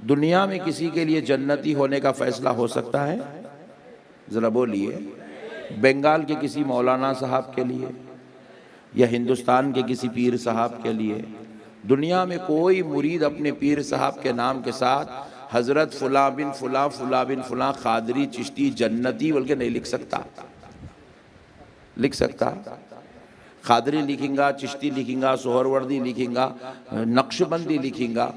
दुनिया में किसी के लिए जन्नती होने का फैसला हो सकता है? ज़रा बोलिए। बंगाल के किसी मौलाना साहब के लिए या हिंदुस्तान के किसी पीर साहब के लिए? दुनिया में कोई मुरीद अपने पीर साहब के नाम के साथ हज़रत फुला बिन फुला, फुला बिन फुला, खादरी, चिश्ती, जन्नती बोल के नहीं लिख सकता। लिख सकता? खादरी लिखेंगा, चिश्ती लिखेंगा, सोहरवर्दी लिखेंगा, नक्शबंदी लिखेंगा,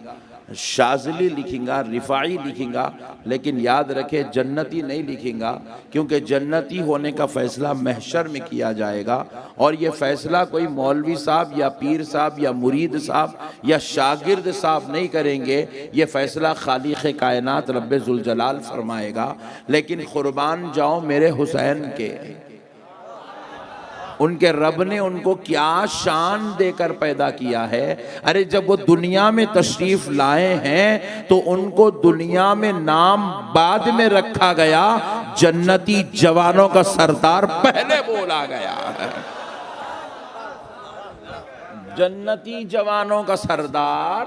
शाज़ली लिखेंगा, रिफ़ाई लिखेंगा, लेकिन याद रखे जन्नती नहीं लिखेंगा, क्योंकि जन्नती होने का फ़ैसला महशर में किया जाएगा। और ये फ़ैसला कोई मौलवी साहब या पीर साहब या मुरीद साहब या शागिर्द साहब नहीं करेंगे, ये फ़ैसला खालिक़ कायनात रब्बे ज़ुल जलाल फरमाएगा। लेकिन क़ुरबान जाओ मेरे हुसैन के, उनके रब ने उनको क्या शान देकर पैदा किया है। अरे जब वो दुनिया में तशरीफ लाए हैं तो उनको दुनिया में नाम बाद में रखा गया, जन्नती जवानों का सरदार पहले बोला गया है। जन्नती जवानों का सरदार,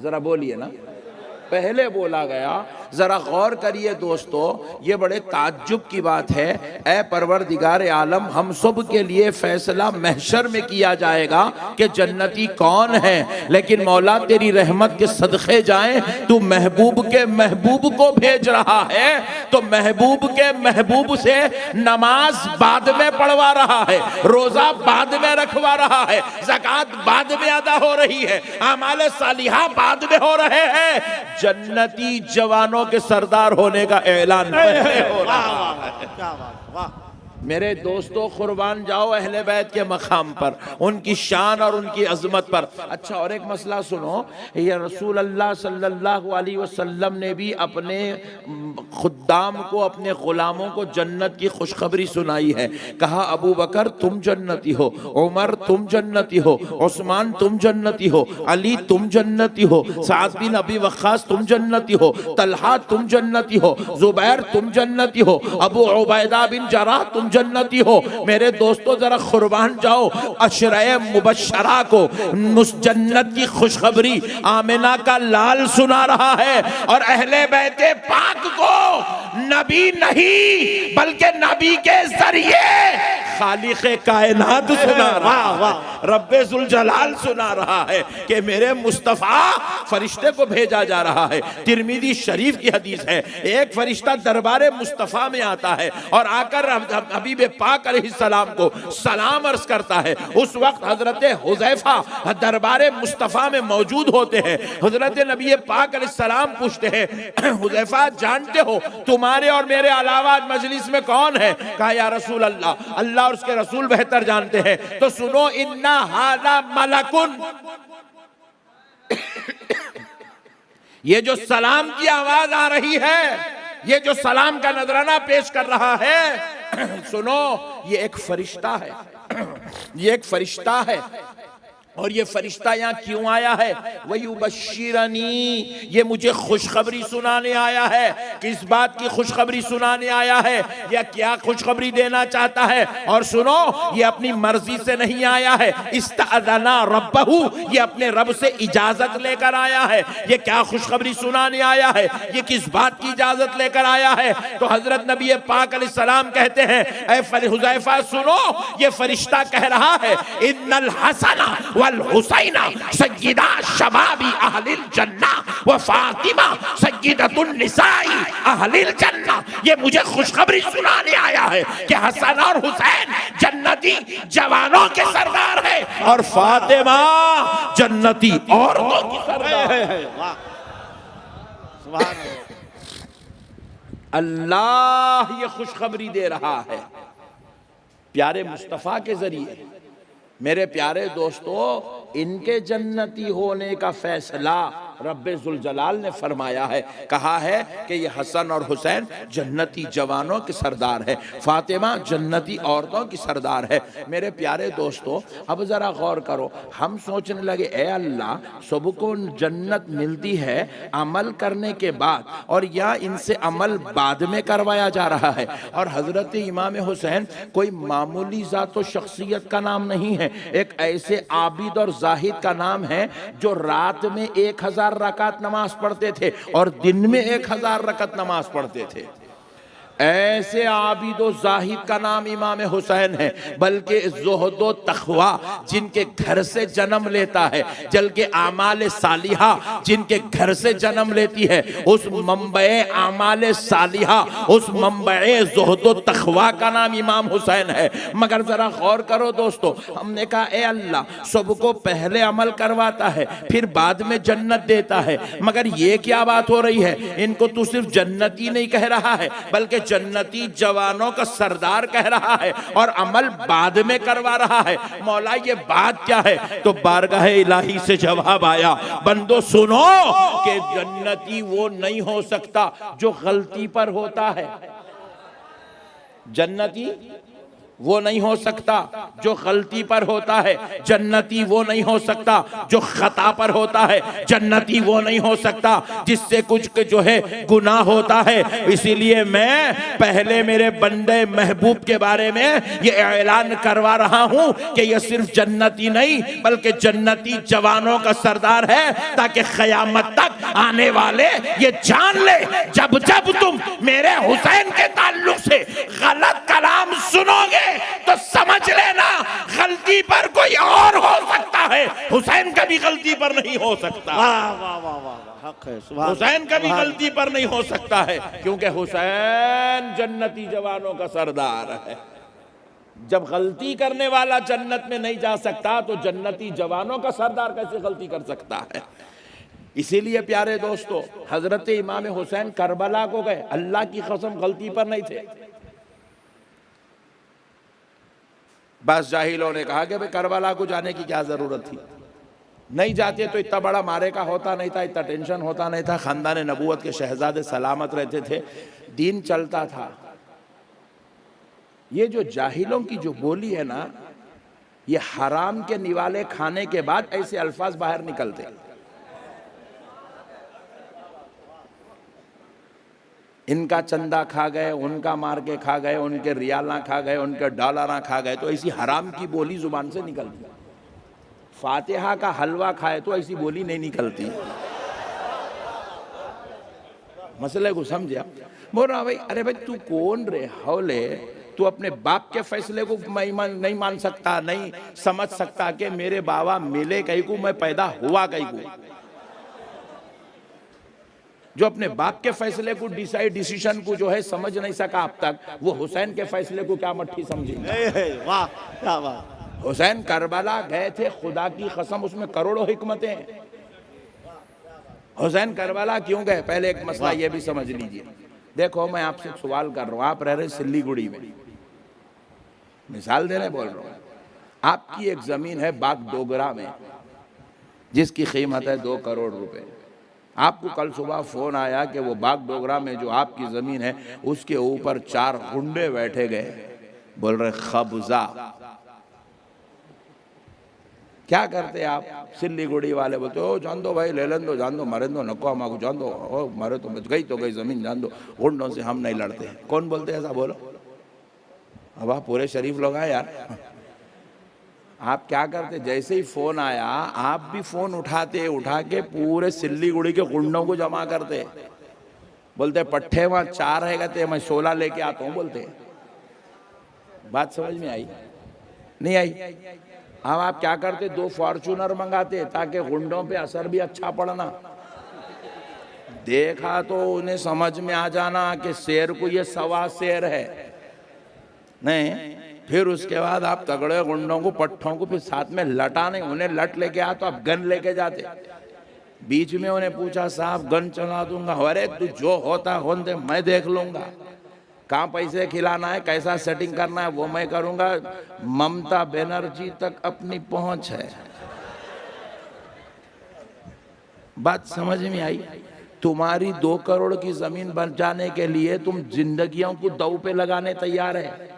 जरा बोलिए ना, पहले बोला गया। जरा गौर करिए दोस्तों, ये बड़े ताज्जुब की बात है। ऐ परवरदिगार आलम, हम सब के लिए फैसला महशर में किया जाएगा कि जन्नती कौन है, लेकिन मौला तेरी रहमत के सदक़े जाएं, तू महबूब के महबूब को भेज रहा है, तो महबूब के महबूब से नमाज बाद में पढ़वा रहा है, रोजा बाद में रखवा रहा है, ज़कात बाद में अदा हो रही है, आमाल सालिहा बाद में हो रहे हैं। जन्नती जवानों के सरदार होने का ऐलान हो रहा है। मेरे दोस्तों, कुर्बान जाओ अहले बैत के मकाम पर, उनकी शान और उनकी अजमत पर। अच्छा, और एक मसला सुनो, ये रसूल अल्लाह सल्लल्लाहु अलैहि वसल्लम ने भी अपने खुद्दाम को, अपने गुलामों को जन्नत की खुशखबरी सुनाई है। कहा अबू बकर तुम जन्नती हो, उमर तुम जन्नती हो, उस्मान तुम जन्नती हो, अली तुम जन्नती हो, साद बिन अबी वक्कास तुम जन्नती हो, तलहा तुम जन्नती हो, जुबैर तुम जन्नती हो, अबू उबैदा बिन जराह तुम जन्नती हो। मेरे दोस्तों जरा कुर्बान जाओ, अशराए मुबश्शरा को जन्नत की खुशखबरी आमिना का लाल सुना रहा है, और अहले बैते पाक को नबी नहीं बल्कि नबी के जरिए खालिक़े कायनात सुना रहा है, रब्बे ज़ुल जलाल सुना रहा है कि मेरे मुस्तफ़ा फरिश्ते को भेजा जा रहा है। तिरमिज़ी शरीफ की हदीस है, एक फरिश्ता दरबारे मुस्तफ़ा में आता है और आकर हबीब पाक अलैहिस्सलाम को सलाम अर्ज करता है। उस वक्त हजरत हुज़ैफा दरबारे मुस्तफ़ा में मौजूद होते हैं। हजरत नबी पाक अलैहिस्सलाम पूछते हैं, हुज़ैफा जानते हो तुम्हारे और मेरे अलावा मजलिस में कौन है? कहा या रसूल अल्लाह, अल्लाह और उसके रसूल बेहतर जानते हैं। तो सुनो, इन्ना हादा मलकुन, ये जो सलाम की आवाज आ रही है, ये जो सलाम का नजराना पेश कर रहा है, सुनो, ये एक फरिश्ता है, ये एक फरिश्ता है। और ये फरिश्ता यहाँ क्यों आया है? वही बशीरनी, ये मुझे खुशखबरी सुनाने आया है। किस बात की खुशखबरी सुनाने आया है, या क्या खुशखबरी देना चाहता है? और सुनो, ये अपनी मर्जी से नहीं आया है, इस्तअज़ना रब्बहू, ये अपने रब से इजाजत लेकर आया है। ये क्या खुशखबरी सुनाने आया है, ये किस बात की इजाजत लेकर आया है? तो हजरत नबी पाक अलैहिस्सलाम कहते हैं, ऐ हुज़ैफा सुनो, ये फरिश्ता कह रहा है, इन्नल हसना वल हुसैना सय्यिदा शबाबी अहलिल जन्ना व फातिमा सय्यिदतुन निसाई अहलिल जन्ना। ये मुझे खुशखबरी सुनाने आया है कि हसन और हुसैन जन्नती जवानों के सरदार है, और फातिमा जन्नती औरतों की सरदार है। सुभान अल्लाह, ये खुशखबरी दे रहा है प्यारे मुस्तफ़ा के जरिए। मेरे प्यारे दोस्तों, इनके जन्नती होने का फैसला रब्बे ज़ुल जलाल ने फरमाया है। कहा है कि ये हसन और हुसैन जन्नती जवानों के सरदार है, फातिमा जन्नती औरतों की सरदार है। मेरे प्यारे दोस्तों, अब ज़रा गौर करो, हम सोचने लगे ए अल्लाह, सबको जन्नत मिलती है अमल करने के बाद, और या इनसे अमल बाद में करवाया जा रहा है। और हज़रत इमाम हुसैन कोई मामूली ज़ात व शख्सियत का नाम नहीं है, एक ऐसे आबिद और जाहिद का नाम है जो रात में 1000 1000 रकात नमाज पढ़ते थे और दिन में 1000 रकात नमाज पढ़ते थे। ऐसे आबिदो जाहिद का नाम इमाम हुसैन है, बल्कि ज़ुहदो तक़वा जिनके घर से जन्म लेता है, जबकि आमाल सालिहा जिनके घर से जन्म लेती है, उस मंबए आमाल सालिहा, उस मंबए ज़ुहदो तक़वा का नाम इमाम हुसैन है। मगर जरा गौर करो दोस्तों, हमने कहा ए अल्लाह सबको पहले अमल करवाता है फिर बाद में जन्नत देता है, मगर ये क्या बात हो रही है? इनको तू सिर्फ जन्नती नहीं कह रहा है बल्कि जन्नती जवानों का सरदार कह रहा है और अमल बाद में करवा रहा है। मौला ये बात क्या है? तो बारगाह इलाही से जवाब आया, बंदो सुनो कि जन्नती वो नहीं हो सकता जो गलती पर होता है। जन्नती वो नहीं हो सकता जो गलती पर होता है, जन्नती वो नहीं हो सकता जो खता पर होता है, जन्नती वो नहीं हो सकता जिससे कुछ जो है गुनाह होता है। इसीलिए मैं पहले मेरे बंदे महबूब के बारे में ये ऐलान करवा रहा हूं कि ये सिर्फ जन्नती नहीं बल्कि जन्नती जवानों का सरदार है, ताकि क़यामत तक आने वाले ये जान ले, जब जब तुम मेरे हुसैन के ताल्लुक से गलत कलाम सुनोगे तो समझ लेना गलती पर कोई और हो सकता है, हुसैन कभी गलती पर नहीं हो सकता। वाह वाह वाह वाह, हक है, हुसैन कभी गलती पर नहीं हो सकता है, क्योंकि हुसैन जन्नती जवानों का सरदार है। जब गलती करने वाला जन्नत में नहीं जा सकता तो जन्नती जवानों का सरदार कैसे गलती कर सकता है? इसीलिए प्यारे दोस्तों, हजरत इमाम हुसैन करबला को गए, अल्लाह की कसम गलती पर नहीं थे। बस जाहिलों ने कहा कि भाई करबला को जाने की क्या जरूरत थी, नहीं जाते तो इतना बड़ा मारे का होता नहीं था, इतना टेंशन होता नहीं था, खानदान नबूवत के शहजादे सलामत रहते थे, दीन चलता था। ये जो जाहिलों की जो बोली है ना, ये हराम के निवाले खाने के बाद ऐसे अल्फाज बाहर निकलते। इनका चंदा खा गए, उनका मार के खा गए, उनके रियाला खा गए, उनके डॉलर खा गए, तो ऐसी हराम की बोली जुबान से निकलती। फातिहा का हलवा खाए तो ऐसी बोली नहीं निकलती। मसले को समझा? बोल रहा भाई, अरे भाई तू कौन रे हौले, तू अपने बाप के फैसले को नहीं मान सकता, नहीं समझ सकता कि मेरे बाबा मिले कहीं को, मैं पैदा हुआ कहीं को। जो अपने बाप के फैसले को डिसीजन को जो है समझ नहीं सका अब तक, वो हुसैन के फैसले को क्या मट्ठी समझेगा? वाह क्या वाह। हुसैन करबला गए थे, खुदा की कसम उसमें करोड़ों हिकमतें हैं। हुसैन करबला क्यों गए? पहले एक मसला ये भी समझ लीजिए। देखो मैं आपसे सवाल कर रहा हूँ, आप रह रहे सिल्लीगुड़ी में, मिसाल देने बोल रहा हूँ, आपकी एक जमीन है बागडोगरा में जिसकी कीमत है 2 करोड़ रुपए। आपको कल सुबह फोन आया कि वो बागडोगरा में जो आपकी जमीन है उसके ऊपर 4 गुंडे बैठे गए, बोल रहे कब्जा। क्या करते आप? सिल्लीगुड़ी वाले बोलते हो जान दो भाई, ले लें दो, जान दो, मरे दो, नको हमारे जान दो, ओ मरे तो बच गई, तो गई जमीन, जान दो, गुंडों से हम नहीं लड़ते। कौन बोलते ऐसा? बोलो। अब आप पूरे शरीफ लोग आए यार। आप क्या करते? जैसे ही फोन आया आप भी फोन उठाते, उठा के पूरे सिल्लीगुड़ी के गुंडों को जमा करते, बोलते पट्टे वहां 4 है, कहते मैं 16 लेके आता हूँ, बोलते। बात समझ में आई? नहीं आई? अब आप क्या करते? 2 फॉर्च्यूनर मंगाते ताकि गुंडों पे असर भी अच्छा पड़ना। देखा तो उन्हें समझ में आ जाना कि शेर को ये 1.25 शेर है। नहीं, फिर उसके बाद आप तगड़े गुंडों को, पट्टों को फिर साथ में लटा नहीं, उन्हें लट लेके आ तो आप गन लेके जाते। बीच में उन्हें पूछा साहब गन चला दूंगा, अरे तू जो होता होने दे, मैं देख लूंगा, कहाँ पैसे खिलाना है, कैसा सेटिंग करना है वो मैं करूंगा, ममता बनर्जी तक अपनी पहुंच है। बात समझ में आई? तुम्हारी 2 करोड़ की जमीन बन जाने के लिए तुम जिंदगियों को दांव पे लगाने तैयार है,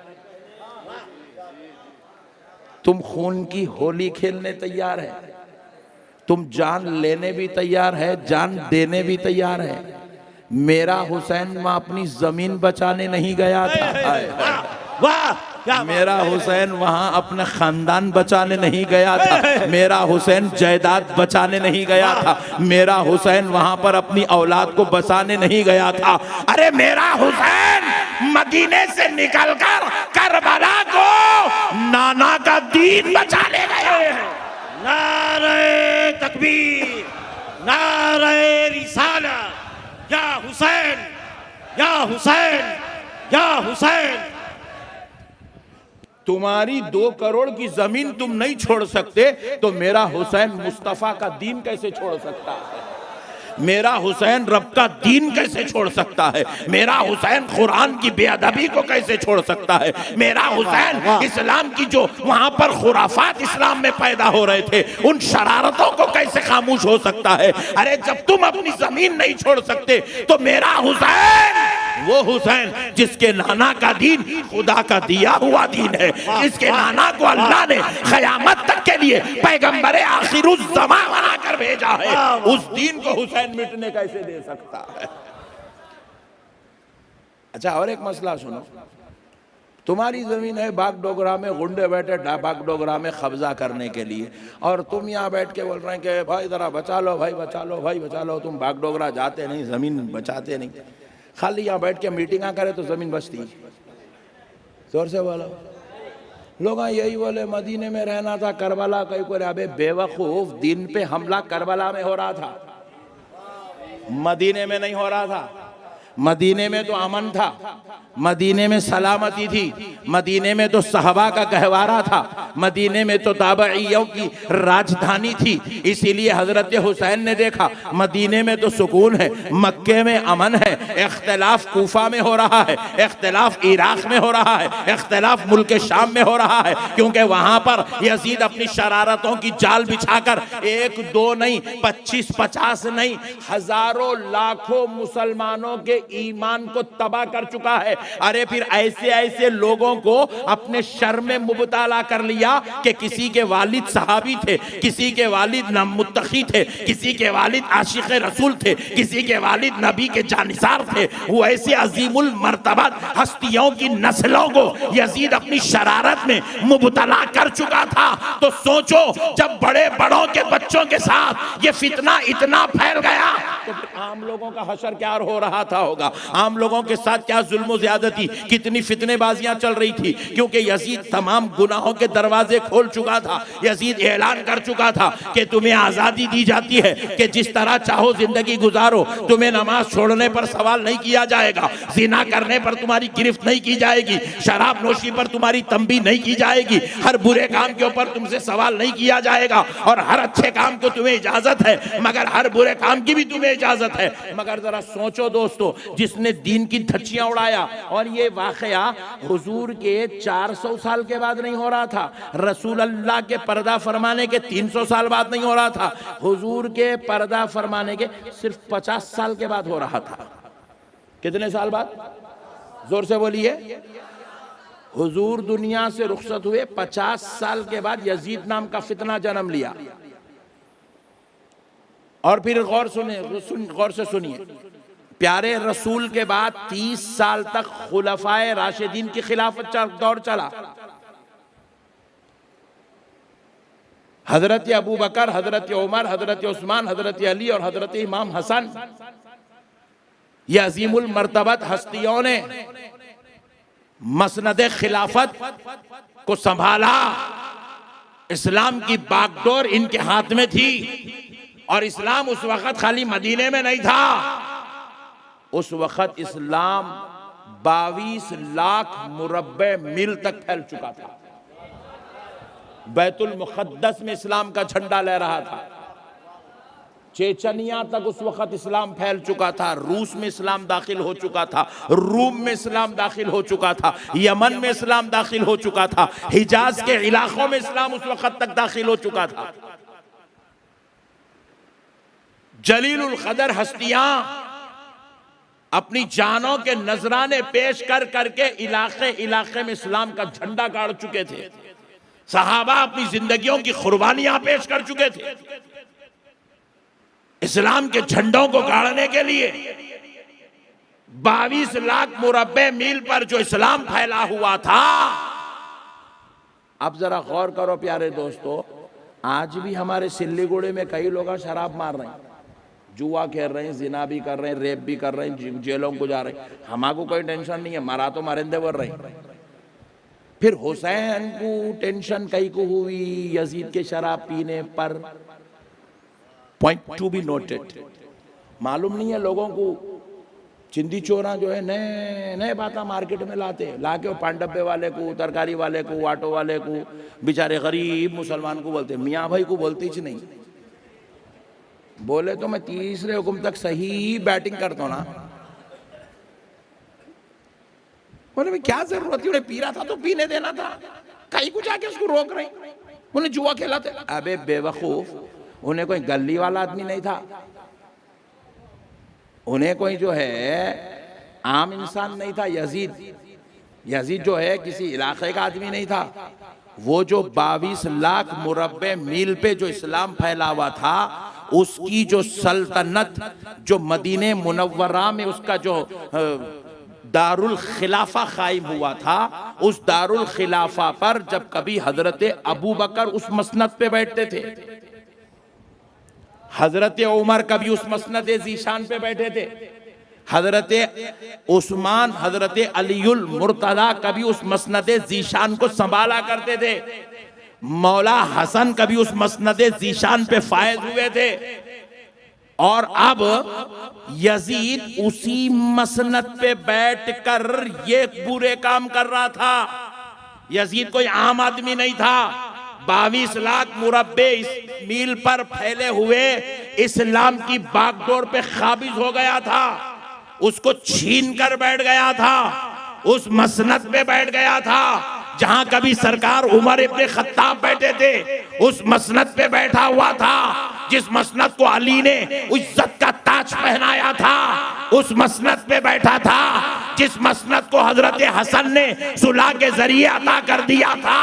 तुम खून की होली खेलने तैयार है, तुम जान लेने भी तैयार है, जान देने भी तैयार है। मेरा हुसैन वहां अपनी जमीन बचाने नहीं गया था। वाह मेरा हुसैन वहां अपने खानदान बचाने नहीं गया था, मेरा हुसैन जायदाद बचाने नहीं गया था, मेरा हुसैन वहां पर अपनी औलाद को बचाने नहीं गया था। अरे मेरा हुसैन मदीने से निकलकर करबला को नाना का दीन बचाने गया। नारे तकबीर, नारे रिसालत, या हुसैन, या हुसैन, या हुसैन। तुम्हारी 2 करोड़ की जमीन तुम नहीं छोड़ सकते तो मेरा हुसैन मुस्तफा का दीन कैसे छोड़ सकता है? मेरा हुसैन रब का दीन कैसे छोड़ सकता है? मेरा हुसैन कुरान की बेअदबी को कैसे छोड़ सकता है? मेरा हुसैन इस्लाम की जो वहां पर खुराफात इस्लाम में पैदा हो रहे थे उन शरारतों को कैसे खामोश हो सकता है? अरे जब तुम अपनी जमीन नहीं छोड़ सकते तो मेरा हुसैन, वो हुसैन जिसके नाना का दीन खुदा का दिया हुआ दीन है, जिसके नाना को अल्लाह ने क़यामत तक के लिए पैगंबर आखिरुज़्ज़मा बनाकर भेजा है, उस दीन को हुसैन मिटने कैसे दे सकता है? अच्छा, और एक मसला सुनो। तुम्हारी जमीन है बागडोगरा में, गुंडे बैठे बागडोगरा में कब्जा करने के लिए, और तुम यहाँ बैठ के बोल रहे हैं कि भाई जरा बचा लो, भाई बचा लो, भाई बचा लो। तुम बागडोगरा जाते नहीं, जमीन बचाते नहीं, खाली यहाँ बैठ के मीटिंग करे तो जमीन बचती। जोर से बोलो। लोग यही बोले मदीने में रहना था, करबला कहीं को। अबे बेवकूफ, दिन पे हमला करबला में हो रहा था, मदीने में नहीं हो रहा था। मदीने में तो अमन था, मदीने में सलामती थी, मदीने में तो सहबा का गहवारा था, मदीने में तो ताबईयों की राजधानी थी। इसीलिए हजरत हुसैन ने देखा मदीने में तो सुकून है, मक्के में अमन है। इख्तिलाफ कूफा में हो रहा है, इख्तिलाफ इराक में हो रहा है, इख्तिलाफ मुल्क शाम में हो रहा है, क्योंकि वहां पर यजीद अपनी शरारतों की जाल बिछाकर 1 2 नहीं, 25 50 नहीं, हजारों लाखों मुसलमानों के ईमान को तबाह कर चुका है। अरे फिर ऐसे ऐसे लोगों को अपने शर में मुबतला कर लिया कि किसी के वालिद सहाबी थे, किसी के वालिद मुत्तकी थे, किसी के वालिद आशिक रसूल थे, किसी के वालिद नबी के जानिसार थे। वो ऐसे अजीमुल मर्तबत हस्तियों की नस्लों को यजीद अपनी शरारत में मुबतला कर चुका था। तो सोचो, जब बड़े बड़ों के बच्चों के साथ ये फितना इतना फैल गया तो फिर आम लोगों का हशर क्या हो रहा था होगा? आम लोगों के साथ क्या जुल्म ज्यादती, कितनी फितनेबाजियां चल रही थी, क्योंकि यजीद तमाम गुनाहों के दरवाजे खोल चुका था। यजीद ऐलान कर चुका था कि तुम्हें आजादी दी जाती है कि जिस तरह चाहो जिंदगी गुजारो, तुम्हें नमाज छोड़ने पर सवाल नहीं किया जाएगा, जिना करने पर तुम्हारी गिरफ्त नहीं की जाएगी, शराब नोशी पर तुम्हारी तंबी नहीं की जाएगी, हर बुरे काम के ऊपर तुमसे सवाल नहीं किया जाएगा, और हर अच्छे काम को तुम्हें इजाजत है, मगर हर बुरे काम की भी तुम्हें इजाजत है। मगर जरा सोचो दोस्तों, जिसने दीन की धज्जियां उड़ाया, और ये वाकया हुजूर के 400 साल के बाद नहीं हो रहा था, रसूल अल्लाह के पर्दा फरमाने के 300 साल बाद नहीं हो रहा था, हुजूर के पर्दा फरमाने के सिर्फ 50 साल के बाद हो रहा था। कितने साल बाद? जोर से बोलिए। हुजूर दुनिया से रुखसत हुए 50 साल के बाद यजीद नाम का फितना जन्म लिया। और फिर गौर से सुनिए, प्यारे रसूल के बाद 30 साल तक खुलफाए राशिदीन की खिलाफत दौर चला। हजरत अबू बकर, हजरत उमर, हजरत उस्मान, हजरत अली और हजरत इमाम हसन, ये अजीमुल मर्तबत हस्तियों ने मसनद खिलाफत को संभाला। इस्लाम की बागडोर इनके हाथ में थी, और इस्लाम उस वक्त खाली मदीने में नहीं था, उस वक्त इस्लाम 22 लाख मुरब्बे मील तक फैल चुका था। बैतुल मुक़द्दस में इस्लाम का झंडा लहरा था, चेचनिया तक उस वक्त इस्लाम फैल चुका था, रूस में इस्लाम दाखिल हो चुका था, रूम में इस्लाम दाखिल हो चुका था, यमन में इस्लाम दाखिल हो चुका था, हिजाज के इलाकों में इस्लाम उस वक्त तक दाखिल हो चुका था। जलीलुल क़दर हस्तियां अपनी जानों के नजराने पेश कर करके इलाके इलाके में इस्लाम का झंडा गाड़ चुके थे। सहाबा अपनी जिंदगियों की कुर्बानियां पेश कर चुके थे इस्लाम के झंडों को गाड़ने के लिए। 22 लाख मुरब्बे मील पर जो इस्लाम फैला हुआ था, अब जरा गौर करो प्यारे दोस्तों, आज भी हमारे सिल्लीगुड़ी में कई लोग शराब मार रहे हैं, जुआ खेल रहे हैं, जिना भी कर रहे हैं, रेप भी कर रहे हैं, जेलों को जा रहे हैं। हमारे कोई टेंशन नहीं है, मरा तो मरेंदे वर रहे। फिर हुसैन को टेंशन कई को हुई यजीद के शराब पीने पर। Point to be noted. मालूम नहीं है लोगों को, चिंदी चोरा जो है नए नए बातें मार्केट में लाके पान डब्बे वाले को, तरकारी वाले को, ऑटो वाले को, बेचारे गरीब मुसलमान को बोलते, मियाँ भाई को बोलती ही नहीं। बोले तो मैं तीसरे हुक्म तक सही बैटिंग करता हूं ना। बोले भाई क्या जरूरत थी, उन्हें पी रहा था तो पीने देना था, कहीं को जाके उसको रोक रही, उन्हें जुआ खेलाते। अबे बेवकूफ, उन्हें कोई गली वाला आदमी नहीं था, उन्हें कोई जो है आम इंसान नहीं था। यजीद जो है किसी इलाके का आदमी नहीं था। वो जो 22 लाख मुरब्बे मील पे जो इस्लाम फैला हुआ था, उसकी जो सल्तनत जो मदीने मुनव्वरा में उसका जो दारुल खिलाफा कायम हुआ था, उस दारुल खिलाफा पर जब कभी हजरत अबू बकर उस मसनद पे बैठते थे, हजरत उमर कभी उस मसनद ज़ीशान पे बैठे थे, हजरत उस्मान, हजरत अलीउल मुर्तदा कभी उस मसनद ज़ीशान को संभाला करते थे, मौला हसन कभी उस मसनद ज़ीशान पे फायज हुए थे। और अब यजीद उसी मसनद पे बैठकर ये बुरे काम कर रहा था। यजीद कोई आम आदमी नहीं था। 22 लाख मुरब्बे इस मील पर फैले हुए इस्लाम की बागडोर पे काबिज हो गया था, उसको छीन कर बैठ गया था, उस मसनद पे बैठ गया था जहां कभी सरकार उमर इब्ने खत्ताब बैठे थे, उस मसनद पे बैठा हुआ था जिस मसनद को अली ने इज्जत का ताज पहनाया था, उस मसनद पे बैठा था जिस मसनद को हजरत हसन ने सुलह के जरिए अता कर दिया था।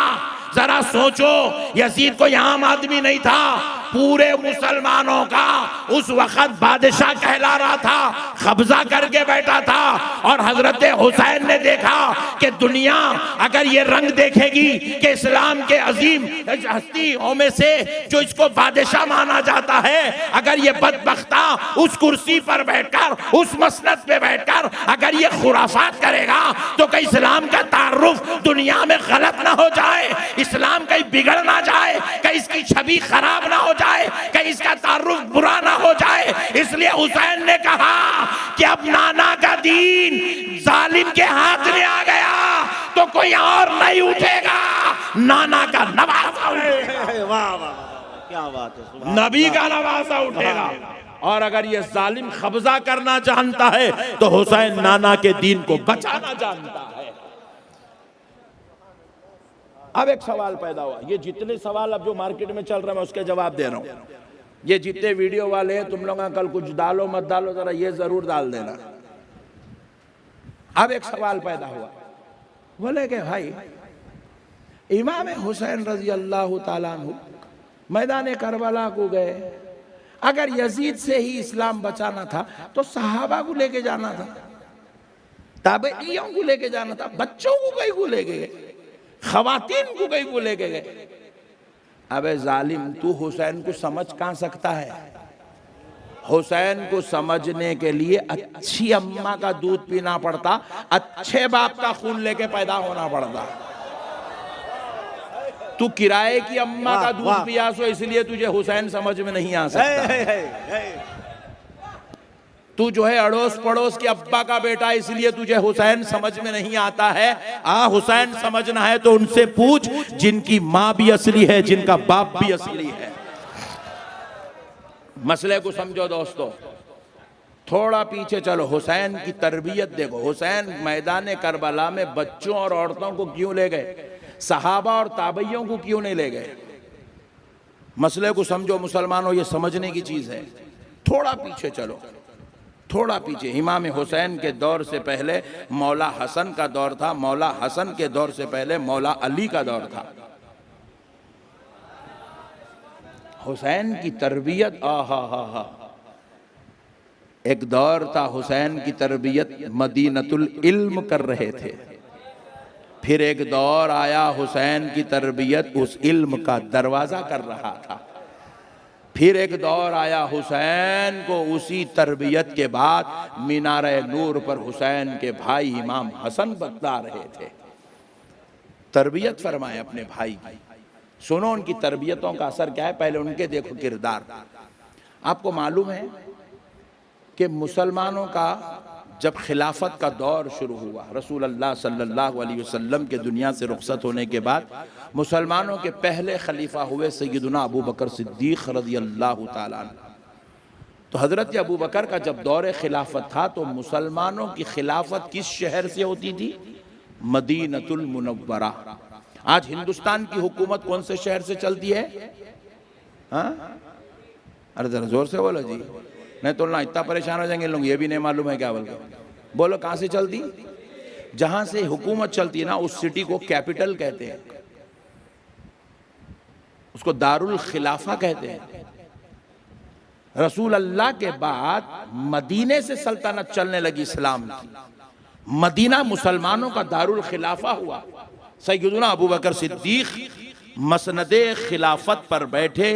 जरा सोचो, यजीद कोई आम आदमी नहीं था, पूरे मुसलमानों का उस वक्त बादशाह कहला रहा था, कब्जा करके बैठा था। और हजरत हुसैन ने देखा कि दुनिया अगर ये रंग देखेगी कि इस्लाम के अजीम हस्तियों में से जो इसको बादशाह माना जाता है, अगर ये बदबख्ता उस कुर्सी पर बैठकर, उस मसनद पे बैठकर अगर ये खुराफात करेगा, तो कहीं इस्लाम का तारुफ दुनिया में गलत ना हो जाए, इस्लाम कहीं बिगड़ ना जाए, कहीं इसकी छवि खराब ना हो जाए, कहीं इसका तारुफ बुरा ना हो जाए। इसलिए हुसैन ने कहा कि अब नाना का दीन जालिम के हाथ में आ गया तो कोई और नहीं उठेगा, नाना का नवासा उठेगा। वाह वाह, क्या बात है, नबी का नवासा उठेगा। और अगर ये जालिम कब्जा करना जानता है तो हुसैन नाना के दीन को बचाना जानता है। अब एक सवाल पैदा हुआ, ये जितने सवाल अब जो मार्केट में चल रहे हैं मैं उसके जवाब दे रहा हूं। ये जितने वीडियो वाले हैं, तुम लोग कल कुछ डालो मत डालो, जरा ये जरूर डाल देना। अब एक सवाल पैदा हुआ, बोले कि भाई इमाम हुसैन रजी अल्लाह ताला अन्हु मैदान करबला को गए, अगर यजीद से ही इस्लाम बचाना था तो सहाबा को लेके जाना था, ताबईयों को लेके जाना था, बच्चों को कहीं को लेके गए, खवातीन को कहीं को लेके गए। अबे जालिम, तू हुसैन को समझ कहां सकता है? हुसैन को समझने के लिए अच्छी अम्मा का दूध पीना पड़ता, अच्छे बाप का खून लेके पैदा होना पड़ता। तू किराए की अम्मा का दूध पिया सो इसलिए तुझे हुसैन समझ में नहीं आ सकता। तू जो है अड़ोस पड़ोस के अब्बा का बेटा इसलिए तुझे हुसैन समझ में नहीं आता है। हुसैन समझना है तो उनसे पूछ जिनकी माँ भी असली है, जिनका बाप भी असली है। मसले को समझो दोस्तों, थोड़ा पीछे चलो, हुसैन की तरबियत देखो। हुसैन मैदान करबला में बच्चों और औरतों को क्यों ले गए, सहाबा और ताबईयों को क्यों नहीं ले गए? मसले को समझो मुसलमानों, ये समझने की चीज है। थोड़ा पीछे चलो, थोड़ा पीछे। इमाम हुसैन के दौर से पहले मौला हसन का दौर था, मौला हसन के दौर से पहले मौला अली का दौर था। हुसैन की तरबियत एक दौर था, हुसैन की तरबियत मदीनतुल इल्म कर रहे थे। फिर एक दौर आया हुसैन की तरबियत उस इल्म का दरवाज़ा कर रहा था। फिर एक दौर आया हुसैन को उसी तरबियत के बाद मीनारे नूर पर हुसैन के भाई इमाम हसन बतला रहे थे। तरबियत फरमाए अपने भाई की, सुनो उनकी तरबियतों का असर क्या है, पहले उनके देखो किरदार। आपको मालूम है कि मुसलमानों का जब खिलाफत का दौर शुरू हुआ, रसूल अल्लाह सल्लल्लाहु अलैहि वसल्लम के दुनिया से रुखसत होने के बाद मुसलमानों के पहले खलीफा हुए सैयदुना अबू बकर सिद्दीक़ रज़ियल्लाहु ताला अन्हु। तो हज़रत अबू बकर का जब दौर खिलाफत था तो मुसलमानों की खिलाफत किस शहर से होती थी? मदीनतुल मुनव्वरा। आज हिंदुस्तान की हुकूमत कौन से शहर से चलती है? हाँ, अरे जरा जोर से बोलो जी, नहीं तो ना इतना परेशान हो जाएंगे लोग, ये भी नहीं मालूम है क्या बोलो कहाँ से चलती? जहां से हुकूमत चलती है ना उस सिटी को कैपिटल कहते हैं, उसको दारुल खिलाफा कहते हैं। रसूल अल्लाह के बाद मदीने से सल्तनत चलने लगी इस्लाम की, मदीना मुसलमानों का दारुल खिलाफा हुआ। सैयदुना अबू बकर सिद्दीक़ मसनदे खिलाफत पर बैठे,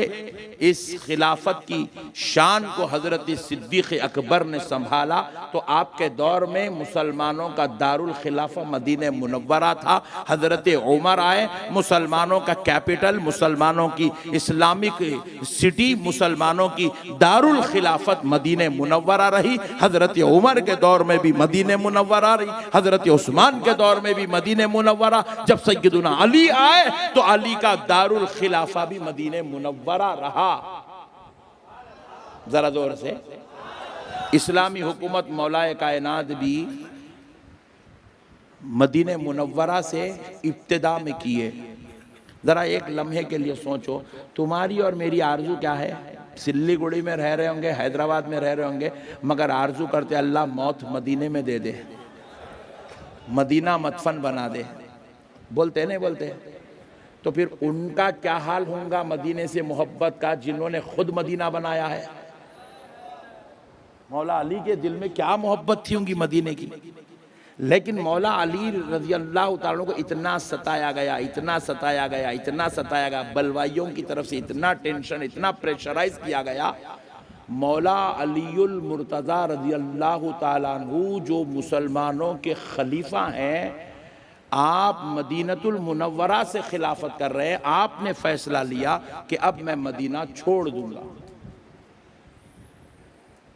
इस खिलाफत की शान को हज़रत सिद्दीक़ अकबर ने संभाला। तो आपके दौर में मुसलमानों का दारुल खिलाफा मदीने मुनव्वरा था। हज़रत उमर आए, मुसलमानों का कैपिटल, मुसलमानों की इस्लामिक सिटी, मुसलमानों की दारुल खिलाफत मदीने मुनव्वरा रही। हज़रत उमर के दौर में भी मदीने मुनव्वरा रही, हज़रत उस्मान के दौर में भी मदीने मुनव्वरा। जब सैयदुना अली आए तो अली का दारुल खिलाफा भी मदीने मुनव्वरा रहा। जरा जोर से, इस्लामी हुकूमत मौलाए कायनात भी मदीने मुनव्वरा से इब्तिदा में किए। जरा एक लम्हे के लिए सोचो, तुम्हारी और मेरी आरजू क्या है? सिल्लीगुड़ी में रह रहे होंगे, हैदराबाद में रह रहे होंगे, मगर आरजू करते अल्लाह मौत मदीने में दे दे, मदीना मदफन बना दे। बोलते नहीं बोलते? तो फिर उनका क्या हाल होगा मदीने से मोहब्बत का, जिन्होंने खुद मदीना बनाया है। मौला अली के दिल में क्या मोहब्बत थी उनकी मदीने की। लेकिन मौला अली रज़ियल्लाहु ताला को इतना सताया गया, इतना सताया गया, इतना सताया गया, बलवाइयों की तरफ से इतना टेंशन, इतना प्रेशराइज किया गया। मौला अलीउल मुर्तज़ा रज़ियल्लाहु ताला अन्हु जो मुसलमानों के खलीफा हैं, आप मदीनतुल मुनव्वरा से खिलाफत कर रहे हैं, आपने फैसला लिया कि अब मैं मदीना छोड़ दूंगा।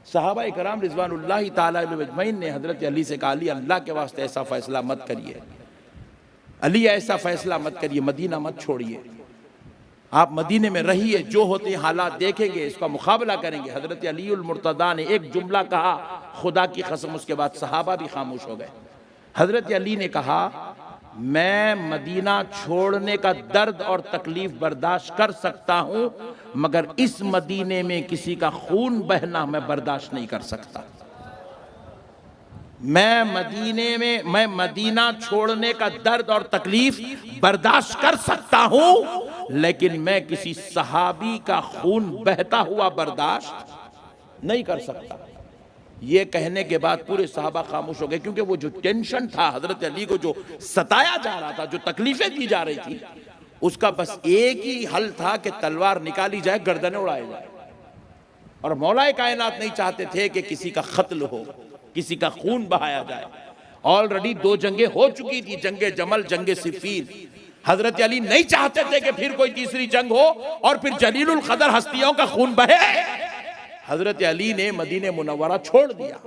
सहाबा इकराम रिज़वानुल्लाहि ताला अलैहिम अजमईन ने हज़रत अली से कहा, अली अल्लाह के वास्ते ऐसा फैसला मत करिए, अली ऐसा फैसला मत करिए, मदीना मत छोड़िए, आप मदीने में रहिए, जो होते हालात देखेंगे इसका मुकाबला करेंगे। हज़रत अलीउल मुर्तज़ा ने एक जुमला कहा, खुदा की कसम, उसके बाद सहाबा भी खामोश हो गए। हज़रत अली ने कहा, मैं मदीना छोड़ने का दर्द और तकलीफ बर्दाश्त कर सकता हूं, मगर इस मदीने में किसी का खून बहना मैं बर्दाश्त नहीं कर सकता। मैं मदीना छोड़ने का दर्द और तकलीफ बर्दाश्त कर सकता हूं, लेकिन मैं किसी सहाबी का खून बहता हुआ बर्दाश्त नहीं कर सकता। ये कहने के बाद पूरे सहाबा खामोश हो गए, क्योंकि वो जो टेंशन था, हजरत अली को जो सताया जा रहा था, जो तकलीफें दी जा रही थी, उसका बस एक ही हल था कि तलवार निकाली जाए, गर्दनें उड़ाई जाए। और मौलाए कायनात नहीं चाहते थे कि किसी का कत्ल हो, किसी का खून बहाया जाए। ऑलरेडी 2 जंगें हो चुकी थी, जंगे जमल, जंगे सिफीन। हजरत अली नहीं चाहते थे कि फिर कोई तीसरी जंग हो और फिर जलीलुल कदर हस्तियों का खून बहे। हजरत अली ने मदीने मुनव्वरा छोड़ दिया,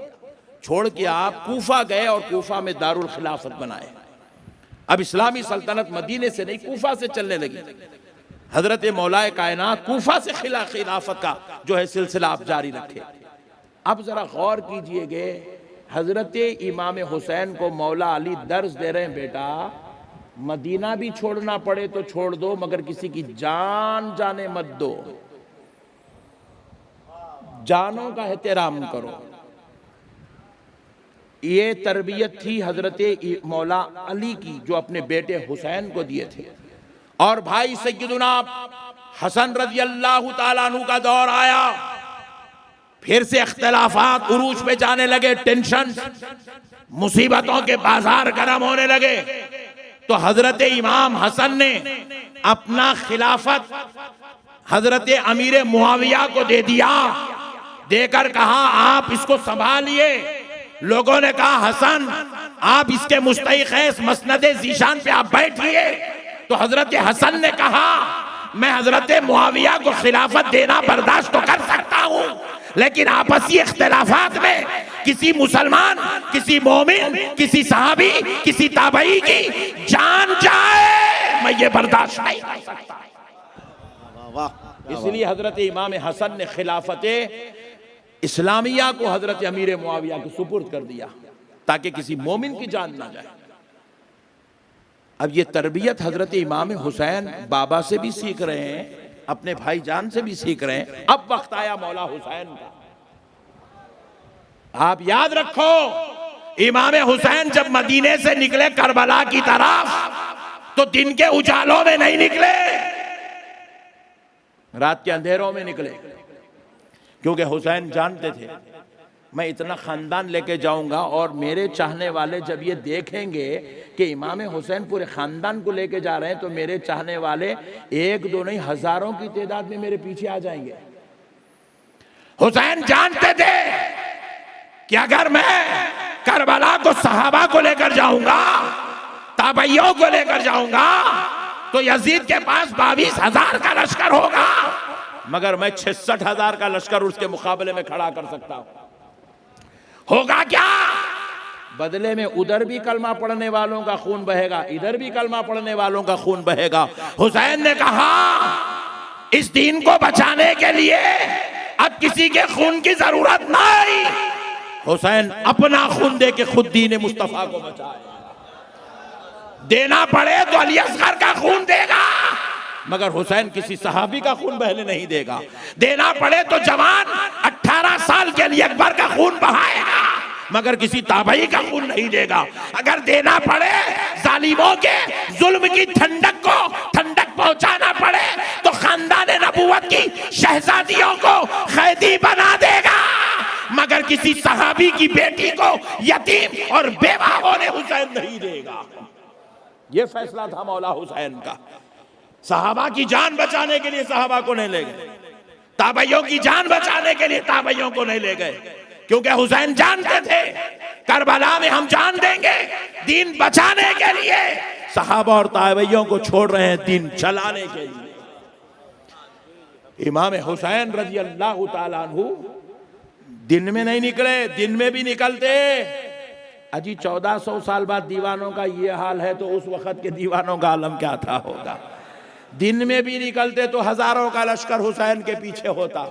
छोड़ के आप कूफा गए और कूफा में दारुल खिलाफत बनाए। अब इस्लामी सल्तनत मदीने से नहीं, कूफा से चलने लगी। हजरत मौलाए कायनात कूफा से खिलाफत का जो है सिलसिला आप जारी रखे। अब जरा गौर कीजिएगा, हजरत इमाम हुसैन को मौला अली दर्ज दे रहे हैं, बेटा मदीना भी छोड़ना पड़े तो छोड़ दो, मगर किसी की जान जाने मत दो, जानों का एहतराम करो। ये तरबियत थी हजरत मौला अली की, जो अपने बेटे हुसैन को दिए थे। और भाई सैयदुना हसन रज़ियल्लाहु ताला अन्हु का दौर आया, फिर से इख्तिलाफात उरूज पे जाने लगे, टेंशन, मुसीबतों के बाजार गर्म होने लगे। तो हजरत इमाम हसन ने अपना खिलाफत हजरत अमीर मुआविया को दे दिया, देकर कहा आप इसको संभालिए। लोगों ने कहा हसन आप इसके मुस्तहिक हैं, इस मसनद ज़ीशान पे आप बैठिए। तो हजरत हसन ने कहा मैं हजरत मुआविया को खिलाफत देना बर्दाश्त तो कर सकता हूं, लेकिन आपसी इख्तिलाफात में किसी मुसलमान, किसी मोमिन, किसी सहाबी, किसी ताबई की जान जाए मैं ये बर्दाश्त नहीं कर सकता। वाह, इसलिए हजरत इमाम हसन ने खिलाफत इस्लामिया को हजरत अमीर मुआविया को सुपुर्द कर दिया ताकि किसी मोमिन की जान ना जाए। अब ये तरबियत हजरत इमाम हुसैन बाबा से भी सीख रहे हैं, अपने भाईजान से भी सीख रहे हैं। अब वक्त आया मौला हुसैन का। आप याद रखो इमाम हुसैन जब मदीने से निकले करबला की तरफ तो दिन के उजालों में नहीं निकले, रात के अंधेरों में निकले, क्योंकि हुसैन जानते थे मैं इतना खानदान लेके जाऊंगा और मेरे चाहने वाले जब ये देखेंगे कि इमाम हुसैन पूरे खानदान को लेके जा रहे हैं तो मेरे चाहने वाले एक दो नहीं हजारों की तादाद में मेरे पीछे आ जाएंगे। हुसैन जानते थे कि अगर मैं करबला को सहाबा को लेकर जाऊंगा, ताबइयों को लेकर जाऊंगा तो यजीद के पास 22,000 का लश्कर होगा, मगर मैं 66,000 का लश्कर उसके मुकाबले में खड़ा कर सकता हूं। होगा क्या? बदले में उधर भी कलमा पढ़ने वालों का खून बहेगा, इधर भी कलमा पढ़ने वालों का खून बहेगा। हुसैन ने कहा इस दीन को बचाने के लिए अब किसी के खून की जरूरत नहीं। हुसैन अपना खून दे के खुद दीन मुस्तफा को बचाए। देना पड़े तो अली असगर का खून देगा, मगर हुसैन किसी सहाबी का खून बहने नहीं देगा। देना पड़े तो जवान 18 साल के लिए अकबर का खून बहाएगा, मगर किसी ताबई का खून नहीं देगा। अगर देना पड़े जालिमों के जुल्म की ठंडक को ठंडक पहुंचाना पड़े तो खानदान नबूवत की शहजादियों को कैदी बना देगा, मगर किसी सहाबी की बेटी को यतीम और बेवा होने हुसैन नहीं देगा। यह फैसला था मौला हुसैन का। सहाबा की जान बचाने के लिए सहाबा को नहीं ले गए, ताबइयों की जान बचाने के लिए ताबइयों को नहीं ले गए, क्योंकि हुसैन जानते थे करबला में हम जान देंगे दीन बचाने के लिए। सहाबा और ताबइयों को छोड़ रहे हैं दीन चलाने के लिए। इमाम हुसैन रजी अल्लाह तआला अन्हु दिन में नहीं निकले, दिन में भी निकलते। अजी 1400 साल बाद दीवानों का ये हाल है तो उस वक्त के दीवानों का आलम क्या था होगा। दिन में भी निकलते तो हजारों का लश्कर हुसैन के पीछे होता।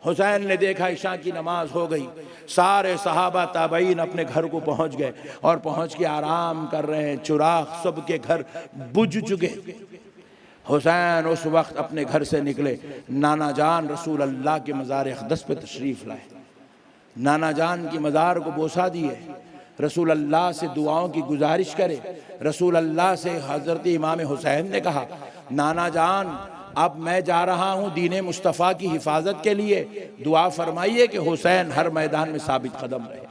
हुसैन ने देखा इशा की नमाज हो गई, सारे सहाबा ताबईन अपने घर को पहुंच गए और पहुंच के आराम कर रहे हैं, चिराग सबके घर बुझ चुके। हुसैन उस वक्त अपने घर से निकले, नाना जान रसूल अल्लाह के मज़ार अक़दस पे तशरीफ़ लाए, नाना जान की मज़ार को बोसा दिए, रसूल अल्लाह से दुआओं की गुजारिश करे। रसूल अल्लाह से हज़रत इमाम हुसैन ने कहा नाना जान अब मैं जा रहा हूँ दीन मुस्तफ़ा की हिफाजत के लिए, दुआ फरमाइए कि हुसैन हर मैदान में साबित कदम रहे।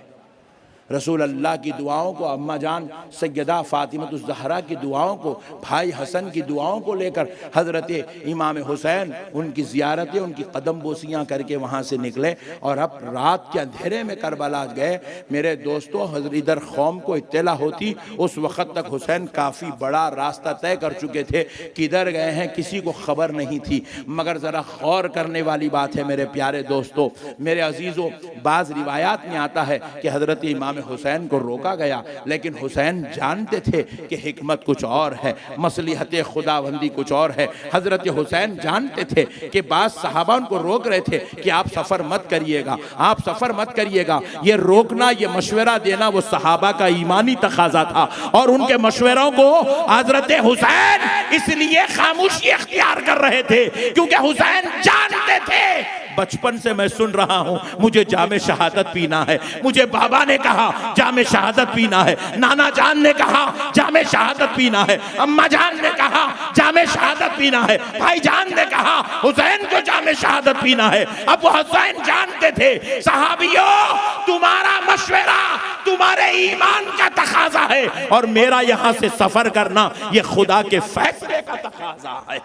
रसूल अल्लाह की दुआओं को, अम्मा जान सैयदा फ़ातिमतुज़ ज़हरा की दुआओं को, भाई हसन की दुआओं को लेकर हज़रत इमाम हुसैन उनकी ज़ियारतें, उनकी कदम बोसियाँ करके वहाँ से निकले और अब रात के अंधेरे में करबला गए। मेरे दोस्तों इधर कौम को इत्तला होती उस वक़्त तक हुसैन काफ़ी बड़ा रास्ता तय कर चुके थे, किधर गए हैं किसी को खबर नहीं थी। मगर ज़रा गौर करने वाली बात है मेरे प्यारे दोस्तों, मेरे अजीज़ों, बाज़ रिवायात में आता है कि हज़रत इमाम हुसैन को रोका गया, लेकिन हुसैन जानते थे कि हिकमत कुछ और है, मसलिहत खुदाबंदी कुछ और है। हजरत हुसैन जानते थे कि बाज़ सहाबा उनको रोक रहे थे कि आप सफ़र मत करिएगा, आप सफ़र मत करिएगा। ये रोकना, ये मशवरा देना वो सहाबा का ईमानी तकाजा था और उनके मशवरों को हजरत हुसैन इसलिए खामोशी इख्तियार कर रहे थे क्योंकि हुसैन जानते थे बचपन से मैं सुन रहा हूं मुझे जामे शहादत पीना है। मुझे बाबा ने कहा जामे शहादत पीना है, नाना जान ने कहा जामे शहादत पीना है, अम्मा जान ने कहा जामे शहादत पीना है, भाई जान ने कहा हुसैन को जामे शहादत पीना है। अब वो हुसैन जानते थे सहाबियों तुम्हारा मशवरा, तुम्हारे ईमान का तकाजा है और मेरा यहां से सफर करना ये खुदा के फैसले का तकाजा है।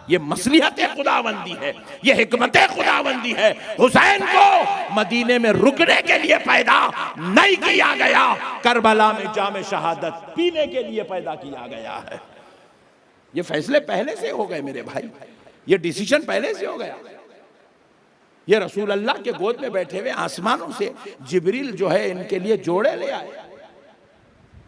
ये मसलिहत खुदाबंदी है, ये हिकमत खुदाबंदी है। हुसैन को मदीने में रुकने के लिए पैदा नहीं किया गया, करबला में जाम शहादत पीने के लिए पैदा किया गया है। ये फैसले पहले से हो गए मेरे भाई, ये डिसीजन पहले से हो गया। ये रसूल अल्लाह के गोद में बैठे हुए आसमानों से जिब्रील जो है इनके लिए जोड़े ले आए।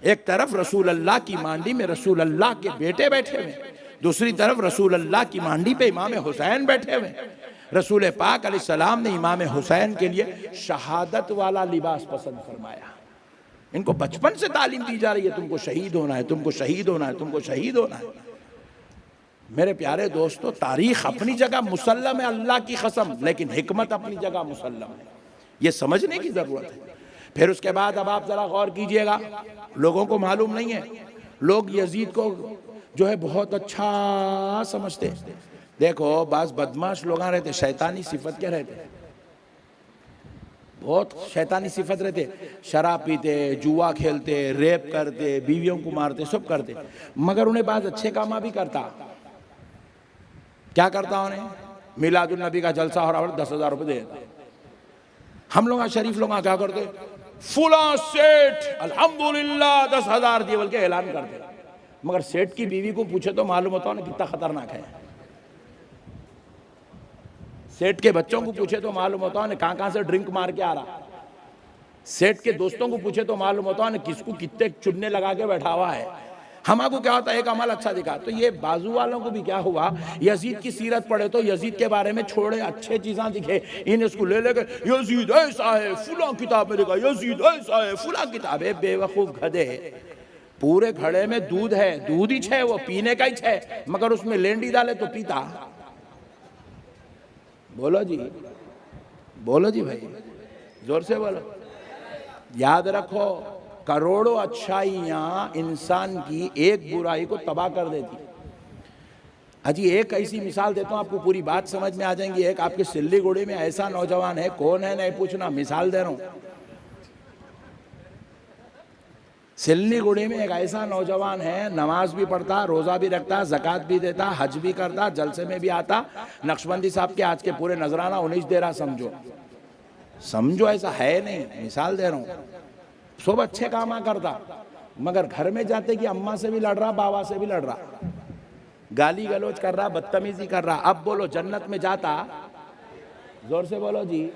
एक तरफ रसूल अल्लाह की मांडी में रसूल अल्लाह के बेटे बैठे हुए, दूसरी तरफ रसूल अल्लाह की मांडी पे इमाम हुसैन बैठे हुए। रसूल पाक अलैहिस्सलाम ने इमाम हुसैन के लिए शहादत वाला लिबास पसंद फरमाया। इनको बचपन से तालीम दी जा रही है, तुमको शहीद होना है, तुमको शहीद होना है, तुमको शहीद होना है। मेरे प्यारे दोस्तों, तारीख अपनी जगह मुसल्लम है, अल्लाह की कसम, लेकिन हिकमत अपनी जगह मुसल्लम है। ये समझने की जरूरत है। फिर उसके बाद अब आप जरा गौर कीजिएगा, लोगों को मालूम नहीं है, लोग यजीद को जो है बहुत अच्छा समझते। देखो बास बदमाश लोग रहते, शैतानी सिफत के रहते, बहुत शैतानी सिफत रहते, शराब पीते, जुआ खेलते, रेप करते, बीवियों को मारते, सब करते, मगर उन्हें बात अच्छे काम भी करता। क्या करता उन्हें? मिलादुल नबी का जलसा हो रहा है, 10,000 रुपये दे देता। हम लोग शरीफ लोग क्या करते, फुला सेठ अल्हम्दुलिल्लाह 10,000 दिए बोल के ऐलान करते, मगर सेठ की बीवी को पूछे तो मालूम होता है कितना खतरनाक है। सेठ के बच्चों को पूछे तो मालूम होता है कहां कहां से ड्रिंक मार के आ रहा। सेठ के दोस्तों को पूछे तो मालूम होता है किसको कितने चुन्ने लगा के बैठा हुआ है। हमारे क्या होता है, एक अमल अच्छा दिखा तो ये बाजू वालों को भी क्या हुआ, यजीद की सीरत पढ़े तो यजीद के बारे में छोड़े अच्छे चीज़ें दिखे, इन इसको ले लेके यजीद ऐसा है, फुला किताब में लिखा यजीद ऐसा है, फुला किताब है। बेवकूफ गधे, पूरे घड़े में दूध है, दूध ही है, वो पीने का ही है, मगर उसमें लेंडी डाले तो पीता। बोलो जी, बोलो जी भाई, जोर से बोलो। याद रखो, करोड़ों अच्छाइयाँ इंसान की एक बुराई को तबाह कर देती। अजी एक ऐसी मिसाल देता हूँ, आपको पूरी बात समझ में आ जाएंगी। एक आपके सिल्लीगुड़ी में ऐसा नौजवान है, कौन है नहीं पूछना, मिसाल दे रहा हूँ। सिल्लीगुड़ी में एक ऐसा नौजवान है, नमाज भी पढ़ता, रोज़ा भी रखता, ज़कात भी देता, हज भी करता, जलसे में भी आता। नक्शबंदी साहब के आज के पूरे नजराना 19 दे रहा, समझो समझो, ऐसा है नहीं, मिसाल दे रहा हूँ। सब अच्छे काम करता, मगर घर में जाते कि अम्मा से भी लड़ रहा, बाबा से भी लड़ रहा, गाली गलौज कर रहा, बदतमीजी कर रहा। अब बोलो जन्नत में जाता? जोर से बोलो जी।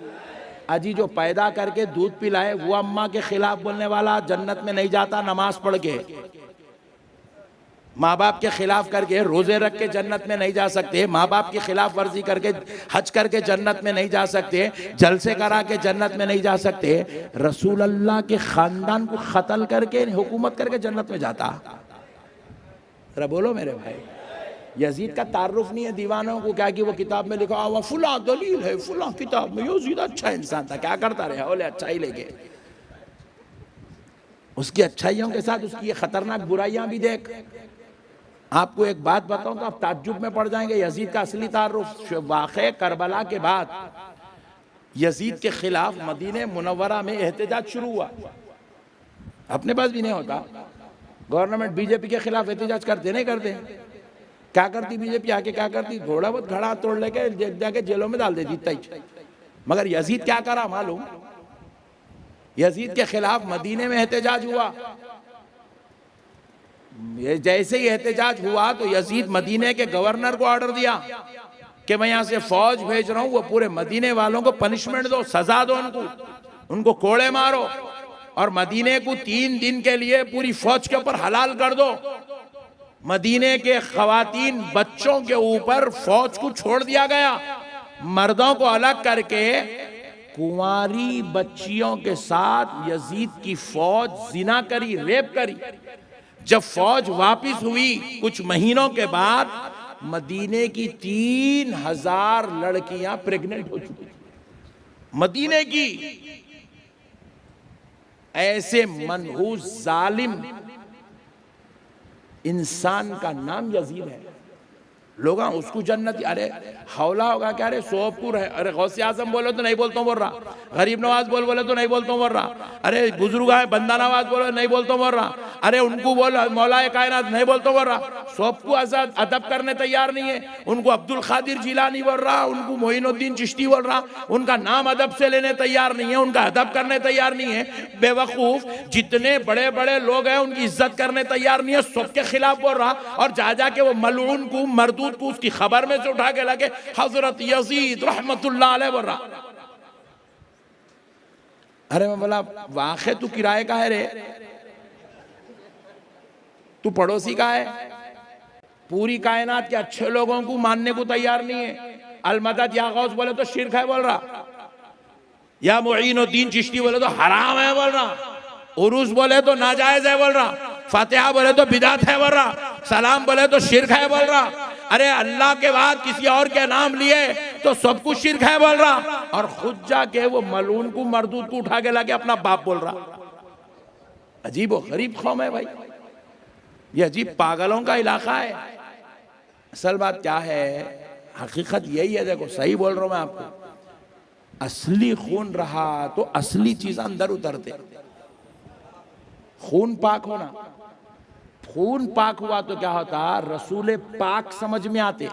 अजी जो पैदा करके दूध पिलाए वो अम्मा के खिलाफ बोलने वाला जन्नत में नहीं जाता। नमाज पढ़ के माँ बाप के खिलाफ करके रोजे रख के जन्नत में नहीं जा सकते, माँ बाप की खिलाफ वर्जी करके हज करके जन्नत में नहीं जा सकते, जलसे करा के जन्नत में नहीं जा सकते। रसूल अल्लाह के खानदान को कत्ल करके हुकूमत करके जन्नत में जाता। जरा बोलो मेरे भाई, यजीद का तारुफ नहीं है दीवानों को क्या कि वो किताब में लिखा हुआ फुला दलील है, फुला किताब में यजीद अच्छा इंसान था। क्या करता रहे? बोले अच्छाई लेके, उसकी अच्छाइयों के साथ उसकी ये खतरनाक बुराइयां भी देख। आपको एक बात बताऊं तो आप ताज्जुब में पड़ जाएंगे। यजीद का असली तारुफ वाक़े करबला के बाद यजीद के खिलाफ मदीने मुनव्वरा में एहतजाज शुरू हुआ। अपने पास भी नहीं होता, गवर्नमेंट बीजेपी के खिलाफ एहतजाज करते नहीं करते। क्या करती बीजेपी आके, क्या करती, थोड़ा बहुत घड़ा तोड़ लेके जाके जेलों में डाल देती इतना ही। मगर यजीद क्या करा मालूम? यजीद के खिलाफ मदीने में एहतजाज हुआ। जैसे ही एहतजाज हुआ तो यजीद मदीने के गवर्नर को ऑर्डर दिया कि मैं यहां से फौज भेज रहा हूं, वो पूरे मदीने वालों को पनिशमेंट दो, सजा दो, उनको कोड़े मारो और मदीने को 3 दिन के लिए पूरी फौज के ऊपर हलाल कर दो। मदीने के खवातीन बच्चों के ऊपर फौज को छोड़ दिया गया, मर्दों को अलग करके कुंवारी बच्चियों के साथ यजीद की फौज जिना करी, रेप करी। जब फौज वापस हुई कुछ महीनों के बाद मदीने की 3000 लड़कियां प्रेग्नेंट हो चुकी। मदीने की ऐसे मनहूस जालिम इंसान का नाम यजीद है। लोग उसको जन्नती, अरे हौला होगा क्या, अरे सोबपुर है, अरे गौसे आजम बोलो तो नहीं बोलता हूँ बोल रहा, गरीब नवाज बोले तो नहीं बोलता हूँ बोल रहा, अरे बुजुर्ग है बंदा नवाज बोलो नहीं बोलता हूँ बोल रहा, अरे उनको बोलो मौलाए कायनात नहीं बोलता हूँ बोल रहा। सबको आजाद अदब करने तैयार नहीं है, उनको अब्दुल खादिर जिलानी बोल रहा, उनको मोइनुद्दीन चिश्ती बोल रहा, उनका नाम अदब से लेने तैयार नहीं है, उनका अदब करने तैयार नहीं है। बेवकूफ जितने बड़े बड़े लोग हैं उनकी इज्जत करने तैयार नहीं है, सबके खिलाफ बोल रहा, और जा जाके वो मलऊन को मरदूद को उसकी खबर में से उठा के लगे हजरत यजीद रहमतुल्लाह अलैह बोल रहा। अरे मैं बोला वाक़े तू किराए का है रे, तू पड़ोसी का है, पूरी कायनात के अच्छे लोगों को मानने को तैयार नहीं है। अलमदद या गौस बोले तो शिरक है बोल रहा, या मुईनुद्दीन चिश्ती बोले तो हराम है बोल रहा, उरूस बोले तो नाजायज है बोल रहा, फातिहा बोले तो बिदात है बोल रहा, सलाम बोले तो शिरक है बोल रहा। अरे अल्लाह के बाद किसी और के नाम लिए तो सब कुछ शिरक है बोल रहा, और खुद जाके वो मलून को मरदूद को उठा के लाके अपना बाप बोल रहा। अजीब और गरीब कौम है भाई, ये अजीब पागलों का इलाका है। असल बात क्या है, हकीकत यही है, देखो सही बोल रहा हूं मैं आपको, असली खून रहा तो असली चीज अंदर उतरते। खून पाक होना, खून पाक हुआ तो क्या होता, रसूल पाक समझ में आते।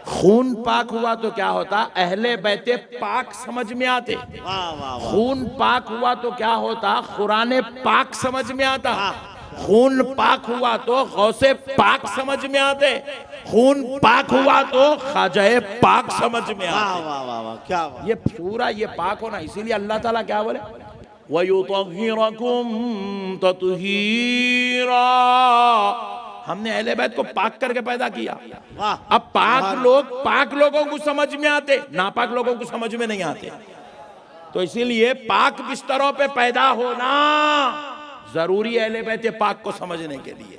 खून पाक हुआ तो क्या होता, अहले बैते पाक समझ में आते। वाह वाह वाह। खून पाक हुआ तो क्या होता, कुरान पाक समझ में आता। खून पाक हुआ तो गौसे पाक समझ में आते। खून पाक हुआ तो ख्वाजा पाक समझ में वाह आते। वाह वाह वाह, क्या बात। ये पूरा ये पाक होना, इसीलिए अल्लाह ताला क्या बोले, वयुतहिरकुम तत्हीरा, हमने अहले बैत को पाक करके पैदा किया। वाह। अब पाक लोगों को समझ में आते, नापाक लोगों को समझ में नहीं आते। तो इसीलिए पाक बिस्तरों पे पैदा होना जरूरी है अहले बैत पाक को समझने के लिए।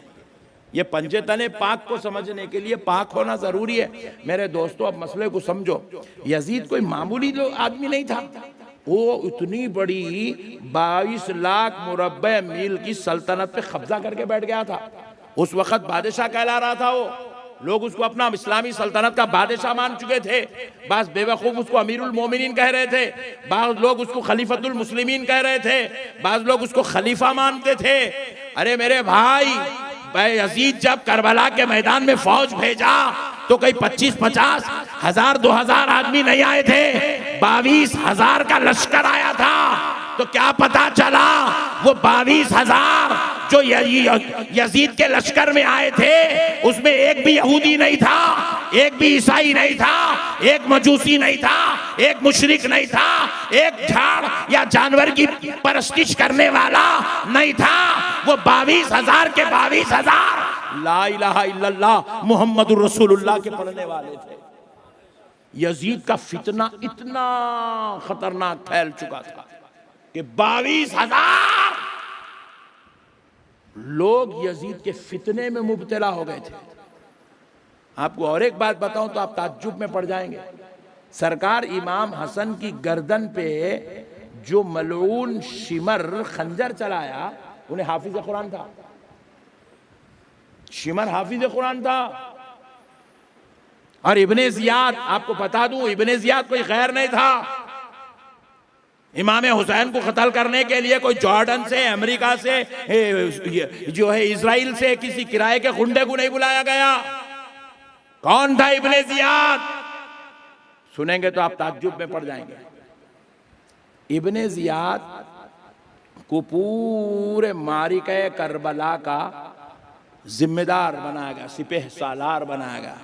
ये पंजे तने पाक को समझने के लिए पाक होना जरूरी है। मेरे दोस्तों अब मसले को समझो, यजीद कोई मामूली जो आदमी नहीं था, वो इतनी बड़ी 22 लाख मुरब्बे मील की सल्तनत पे कब्जा करके बैठ गया था। उस वक्त बादशाह कहला रहा था वो, लोग उसको अपना इस्लामी सल्तनत का बादशाह मान चुके थे। बस बेवकूफ उसको अमीरुल मोमिनीन कह रहे थे, बाज़ लोग उसको खलीफतुल मुस्लिमीन कह रहे थे, बाज़ लोग उसको खलीफा मानते थे। अरे मेरे भाई, यजीद जब करबला के मैदान में फौज भेजा तो कई 25-50 हजार 2000 आदमी नहीं आए थे, 22,000 का लश्कर आया था। तो क्या पता चला, वो 22,000 जो यजीद के लश्कर में आए थे उसमें एक भी यहूदी नहीं था, एक भी ईसाई नहीं था, एक मजूसी नहीं था, एक मुशरिक नहीं था, एक झाड़ या जानवर की परस्तिश करने वाला नहीं था। वो 22,000 के 22,000 ला इलाहा इल्लल्लाह मुहम्मदुर रसूलुल्लाह के पढ़ने वाले थे। यजीद का फितना इतना खतरनाक फैल चुका था कि 22,000 लोग यजीद के फितने में मुब्तला हो गए थे। आपको और एक बात बताऊं तो आप ताज्जुब में पड़ जाएंगे। सरकार इमाम हसन की गर्दन पे जो मलऊन शिमर खंजर चलाया, उन्हें हाफिज कुरान था। शिमर हाफिज कुरान था। और इब्ने जियाद, आपको बता दूं, इब्ने जियाद कोई गैर नहीं था। इमाम हुसैन को कत्ल करने के लिए कोई जॉर्डन से, अमेरिका से, जो है इजराइल से किसी किराए के गुंडे को नहीं बुलाया गया। कौन था इब्ने जियाद? सुनेंगे तो आप ताज्जुब में पड़ जाएंगे। इब्ने जियाद को पूरे मारिका करबला का जिम्मेदार बनाया गया, सिपह सालार बनाया गया।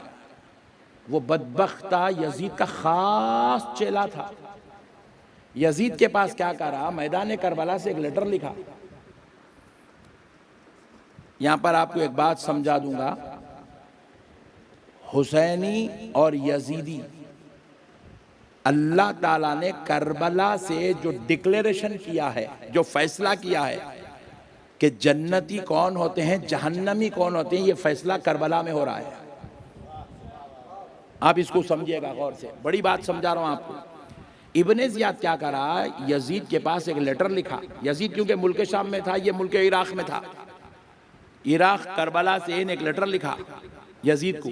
वो बदबख्त यजीद का खास चेला था। यजीद के पास क्या करा, मैदान करबला से एक लेटर लिखा। यहां पर आपको एक बात समझा दूंगा, हुसैनी और यजीदी, अल्लाह ताला ने करबला से जो डिक्लेरेशन किया है, जो फैसला किया है कि जन्नती कौन होते हैं, जहन्नमी कौन होते हैं, ये फैसला करबला में हो रहा है। आप इसको समझिएगा गौर से, बड़ी बात समझा रहा हूं आपको। इब्ने जियाद क्या करा, यजीद के पास एक लेटर लिखा। यजीद क्योंकि मुल्क शाम में था, ये मुल्क इराक में था। इराक करबला से एक लेटर लिखा यजीद को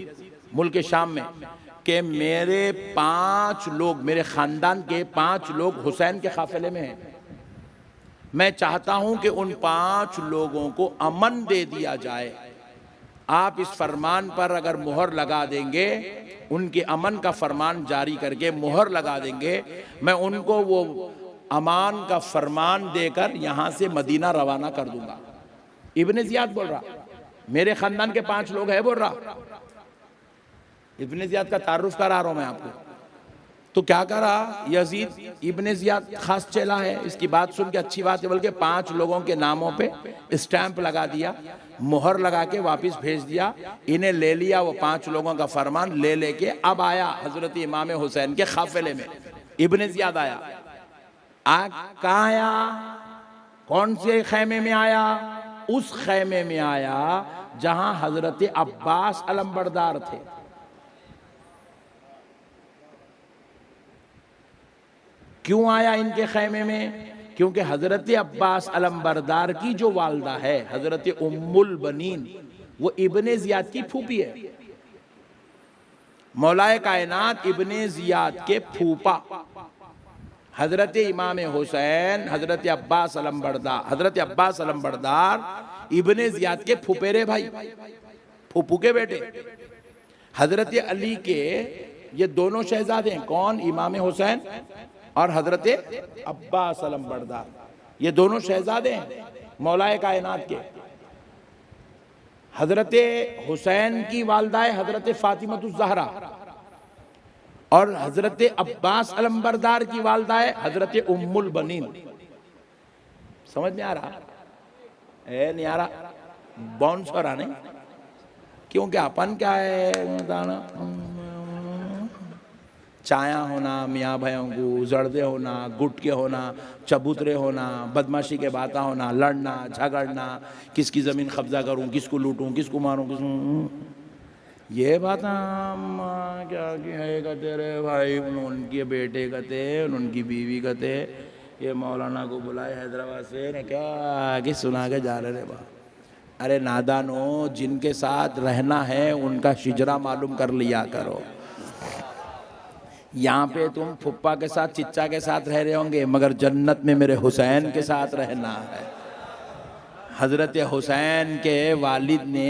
मुल्क शाम में कि मेरे 5 लोग, मेरे खानदान के 5 लोग हुसैन के काफिले में हैं, मैं चाहता हूं कि उन 5 लोगों को अमन दे दिया जाए। आप इस फरमान पर अगर मुहर लगा देंगे, उनके अमन का फरमान जारी करके मुहर लगा देंगे, मैं उनको वो अमान का फरमान देकर यहां से मदीना रवाना कर दूंगा। इब्ने जियाद बोल रहा, मेरे खानदान के 5 लोग हैं बोल रहा। इब्ने जियाद का तारुफ करा रहा हूं मैं आपको। तो क्या करा यजीद, इब्ने जियाद खास चेला है, इसकी बात सुन के अच्छी बात है, बल्कि 5 लोगों के नामों पे स्टैंप लगा दिया, मुहर लगा के वापस भेज दिया। इन्हें ले लिया, वो 5 लोगों का फरमान ले लेके अब आया हजरत इमाम हुसैन के काफिले में। इब्ने जियाद आया, कहाँ आया, कौन से खैमे में आया? उस खैमे में आया जहां हजरत अब्बास अलंबरदार थे। क्यों आया इनके खैमे में? क्योंकि हजरत अब्बास अलंबरदार की जो वालदा है हजरत उम्मुल बनीन, वो इब्ने जियाद की फूफी है। मौलाए कायनात इब्ने जियाद के फूफा हजरत इमाम हुसैन, हजरत अब्बास अलंबरदार इब्ने जियाद के फुपेरे भाई, फूफू के बेटे। हजरत अली के ये दोनों शहजादे हैं, कौन? इमाम हुसैन और हजरत अब्बास अलंबरदार, ये दोनों शहजादे हैं मौलाए कायनात के। हजरत हुसैन की वालदा है हजरत फातिमतुज़ ज़हरा, और हजरत अब्बास अलंबरदार की वालदा है हजरत उम्मुल बनीन। समझ में आ रहा? नहीं आ रहा? बाउंस हो रहा नहीं? क्योंकि अपन क्या है, चाया होना, मियाँ भाइयों को जड़दे होना, गुटके होना, चबूतरे होना, बदमाशी के बातें होना, लड़ना झगड़ना, किसकी ज़मीन कब्जा करूं, किसको लूटूं, किसको मारूं, ये बात क्या है कहते रे भाई, उनके बेटे कहते, उनकी बीवी कहते, ये मौलाना को बुलाए हैदराबाद से ने क्या कि सुना के जा रहे बा। अरे नादानो, जिनके साथ रहना है उनका शिजरा मालूम कर लिया करो। यहाँ पे तुम फुप्पा के साथ, चिच्चा के साथ रह रहे होंगे, मगर जन्नत में मेरे हुसैन के साथ रहना है। हजरत हुसैन के वालिद ने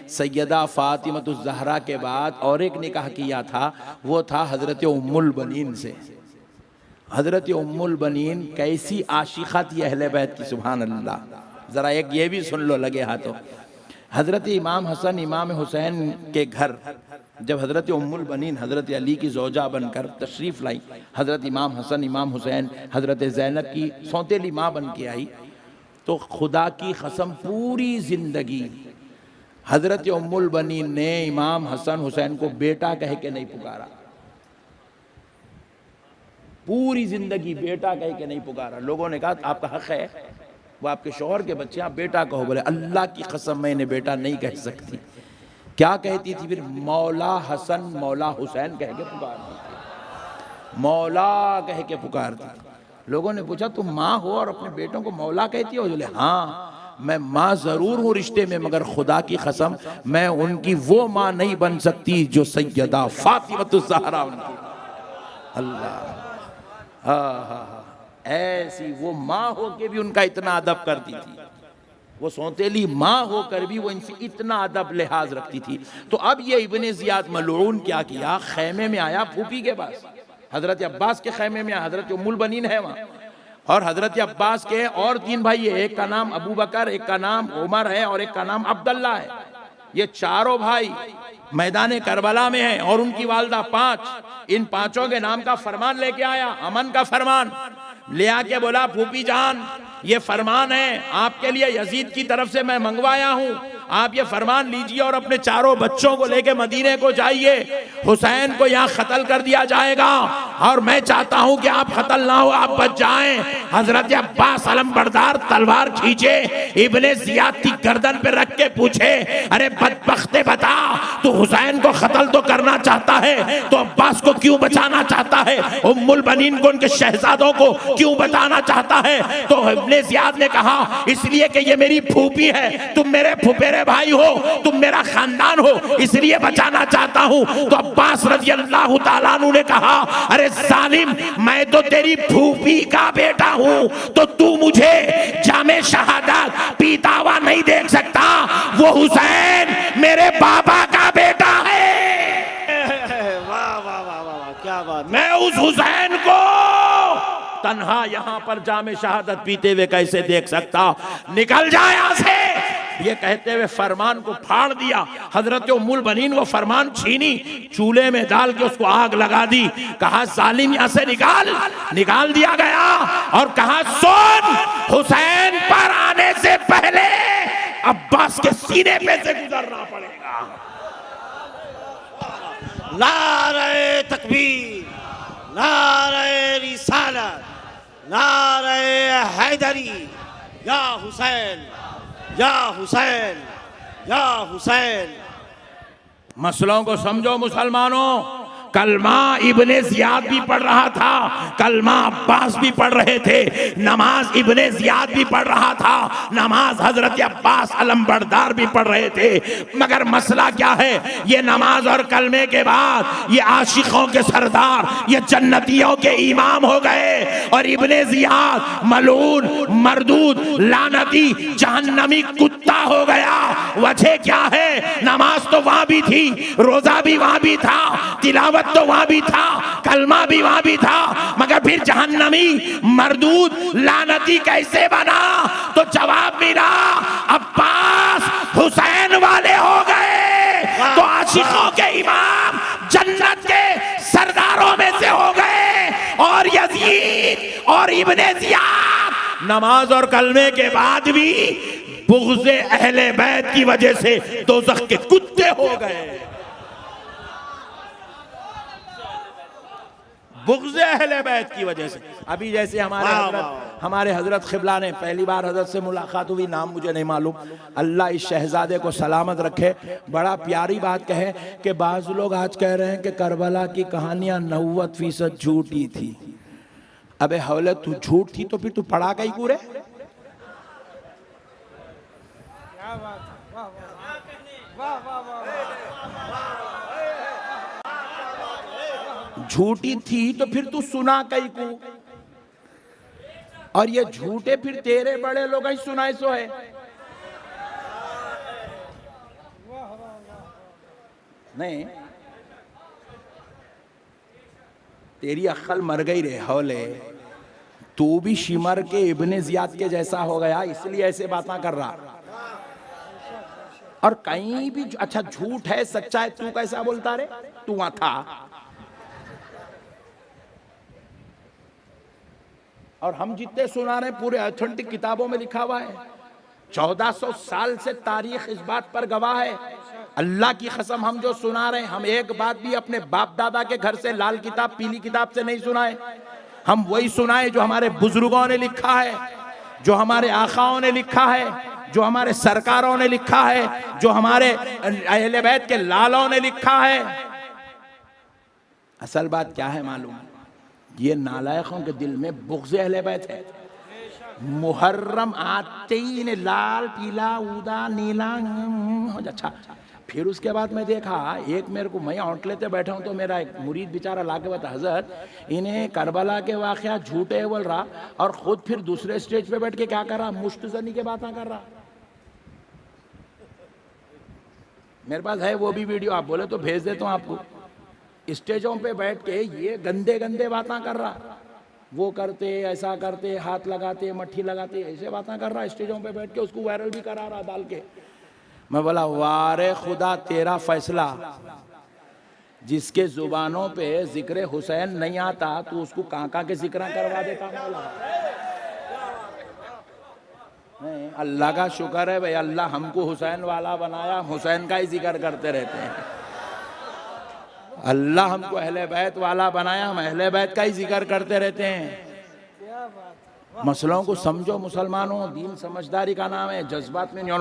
सैयदा फातिमतुज़ ज़हरा के बाद और एक निकाह किया था, वो था हजरत उम्मुल बनीन से। हजरत उम्मुल बनीन कैसी आशिक़ा थी अहले बैत की, सुभान अल्लाह। ज़रा एक ये भी सुन लो लगे हाथों। हजरत इमाम हसन इमाम हुसैन के घर जब हजरत उम्मुल बनीन हजरत अली की ज़ौजा बनकर तशरीफ़ लाई, हजरत इमाम हसन इमाम हुसैन हजरत ज़ैनब की सौतेली माँ बन के आई, तो खुदा की कसम पूरी ज़िंदगी हजरत उम्मुल बनीन ने इमाम हसन हुसैन को बेटा कह के नहीं पुकारा। पूरी ज़िंदगी बेटा कह के नहीं पुकारा। लोगों ने कहा आपका हक़ है, वो आपके शौहर के बच्चे, आप बेटा कहो। बोले अल्लाह की कसम मैं इन्हें बेटा नहीं कह सकती। क्या कहती थी फिर? मौला हसन मौला हुसैन कह के पुकारती थी, मौला कह के पुकारती थी। लोगों ने पूछा तुम माँ हो और अपने बेटों को मौला कहती हो? बोले हाँ, मैं माँ जरूर हूँ रिश्ते में, मगर खुदा की कसम मैं उनकी वो माँ नहीं बन सकती जो सैयदा फातिमतुज़ ज़हरा उनकी। अल्लाह, हाँ, ऐसी वो माँ हो के भी उनका इतना अदब करती थी, वो सौतेली माँ होकर भी वो इनसे इतना अदब लिहाज रखती थी। तो अब ये इब्ने जियाद मलऊन क्या किया, खैमे में आया फूफी के पास, हजरत अब्बास के खैमे में आया, हजरत उम्मुल बनीन है वहाँ, और हजरत अब्बास के और 3 भाई है, एक का नाम अबू बकर, एक का नाम उमर है और एक का नाम अब्दुल्ला है। ये चारों भाई मैदान करबला में हैं और उनकी वालदा 5। इन 5 के नाम का फरमान लेके आया, अमन का फरमान ले आके बोला फूफी जान ये फरमान है आपके लिए, यजीद की तरफ से मैं मंगवाया हूँ, आप ये फरमान लीजिए और अपने चारों बच्चों को लेके मदीने को जाइए, हुसैन को यहाँ कत्ल कर दिया जाएगा और मैं चाहता हूँ कि आप कत्ल ना हो, आप बच जाएं। हजरत अब्बास अलंबरदार तलवार खींचे, इब्ने जियाद की गर्दन पे रख के पूछे अरे बदबख्ते बता, तू हुसैन को कत्ल तो करना चाहता है तो अब्बास को क्यों बचाना चाहता है, उम्मुल बनीन को उनके शहजादों को क्यों बताना चाहता है? तो इब्ने जियाद ने कहा इसलिए कि ये मेरी फूफी है, तुम मेरे फुफेरे मेरे भाई हो, तुम मेरा खानदान हो, इसलिए बचाना चाहता हूं। तो अब्बास रजी अल्लाह ताला अन्हु ने कहा, अरे जालिम, मैं तो तेरी फूफी का बेटा हूं, तो तू मुझे जामे शहादत पीता हुआ नहीं देख सकता। वो हुसैन मेरे बाबा का बेटा है। वाह वाह वाह वाह, क्या बात। मैं उस हुसैन को तन्हा यहां पर जामे शहादत पीते हुए कैसे देख सकता। निकल जाए यहां से, ये कहते हुए फरमान को फाड़ दिया। हजरत उम्मुल बनीन वो फरमान छीनी, चूल्हे में डाल के उसको आग लगा दी। कहा जालिम यहां से निकाल दिया गया और कहा सुन, हुसैन पर आने से पहले अब्बास के सीने पे से गुजरना पड़ेगा। नारे तकबीर, नारे रिसालत, नारे हैदरी, या हुसैन, या हुसैन, या हुसैन। मसलों को समझो मुसलमानों। कलमा इब्ने जियाद भी पढ़ रहा था, कलमा अब्बास भी पढ़ रहे थे, नमाज इब्ने जियाद भी पढ़ रहा था, नमाज हजरत अब्बास अलमबरदार भी पढ़ रहे थे। मगर मसला क्या है, ये नमाज और कलमे के बाद ये आशिकों के सरदार, ये जन्नतियों के इमाम हो गए और इब्ने जियाद मलून, मरदूद, लानती, जहन्नमी कुत्ता हो गया। वजह क्या है, नमाज तो वहां भी थी, रोजा भी वहां भी था, तिलावत तो वहां भी था, कलमा भी वहां भी था, मगर फिर जहन्नमी, मरदूद, लानती कैसे बना? तो जवाब मिला, अब्बास हुसैन वाले हो गए तो आशिकों के इमाम, जन्नत के सरदारों में से हो गए। और यजीद और इब्ने जियाद नमाज और कलमे के बाद भी बुग़्ज़े अहले बैत की वजह से दोज़ख के कुत्ते हो गए। बुग़्ज़े अहले बैत की वजह से। अभी जैसे हमारे हजरत क़िबला ने, पहली बार हजरत से मुलाकात हुई, नाम मुझे नहीं मालूम, अल्लाह इस शहजादे को सलामत रखे। बड़ा प्यारी बात कहे कि बाज़ लोग आज कह रहे हैं कि करबला की कहानियां 90% झूठी थी। अबे हौले, तू झूठ थी तो फिर तू पढ़ा कहीं पूरे? झूठी थी तो फिर तू सुना कई को, और ये झूठे फिर तेरे बड़े लोग ही सुनाए सो है। नहीं, तेरी अक्ल मर गई रे हौले, तू भी शिमर के इब्ने जियाद के जैसा हो गया, इसलिए ऐसे बातें कर रहा। और कहीं भी अच्छा झूठ है सच्चा है, तू कैसा बोलता रे? तू वहां था। और हम जितने सुना रहे पूरे ऑथेंटिक किताबों में लिखा हुआ है। 1400 साल से तारीख इस बात पर गवाह है। अल्लाह की कसम, हम जो सुना रहे हैं, हम एक बात भी अपने बाप दादा के घर से लाल किताब पीली किताब से नहीं सुनाए। हम वही सुनाए जो हमारे बुजुर्गों ने लिखा है, जो हमारे आकाओं ने लिखा है, जो हमारे सरकारों ने लिखा है, जो हमारे अहले बैत के लालों ने लिखा है। असल बात क्या है मालूम? ये नालायकों के दिल में बुग़्ज़ अहले बैत है। मुहर्रम आते ही ने लाल पीला ऊदा नीला, अच्छा। फिर उसके बाद मैं देखा, एक मेरे को, मैं औंट लेते बैठा हूँ तो मेरा एक मुरीद बेचारा लाके बता, हजरत इन्हें करबला के वाक़या झूठे बोल रहा, और खुद फिर दूसरे स्टेज पे बैठ के क्या कर रहा, मुश्तज़नी के बातें कर रहा। मेरे पास है वो भी वीडियो, आप बोले तो भेज देता हूँ आपको। स्टेजों पे बैठ के ये गंदे गंदे बातें कर रहा, वो करते, ऐसा करते, हाथ लगाते, मट्ठी लगाते, ऐसे बातें कर रहा स्टेजों पे बैठ के, उसको वायरल भी करा रहा डाल के। मैं बोला, वारे खुदा तेरा फैसला, जिसके जुबानों पे जिक्र हुसैन नहीं आता तो उसको काका के जिक्र करवा देता मौला। नहीं, अल्लाह का शुक्र है भाई, अल्लाह हमको हुसैन वाला बनाया, हुसैन का ही जिक्र करते रहते हैं। अल्लाह हमको अहले बैत वाला बनाया, हम अहले बैत का ही जिक्र करते रहते हैं। मसलों को समझो मुसलमानों, दीन समझदारी का नाम है, जज्बात में नहीं।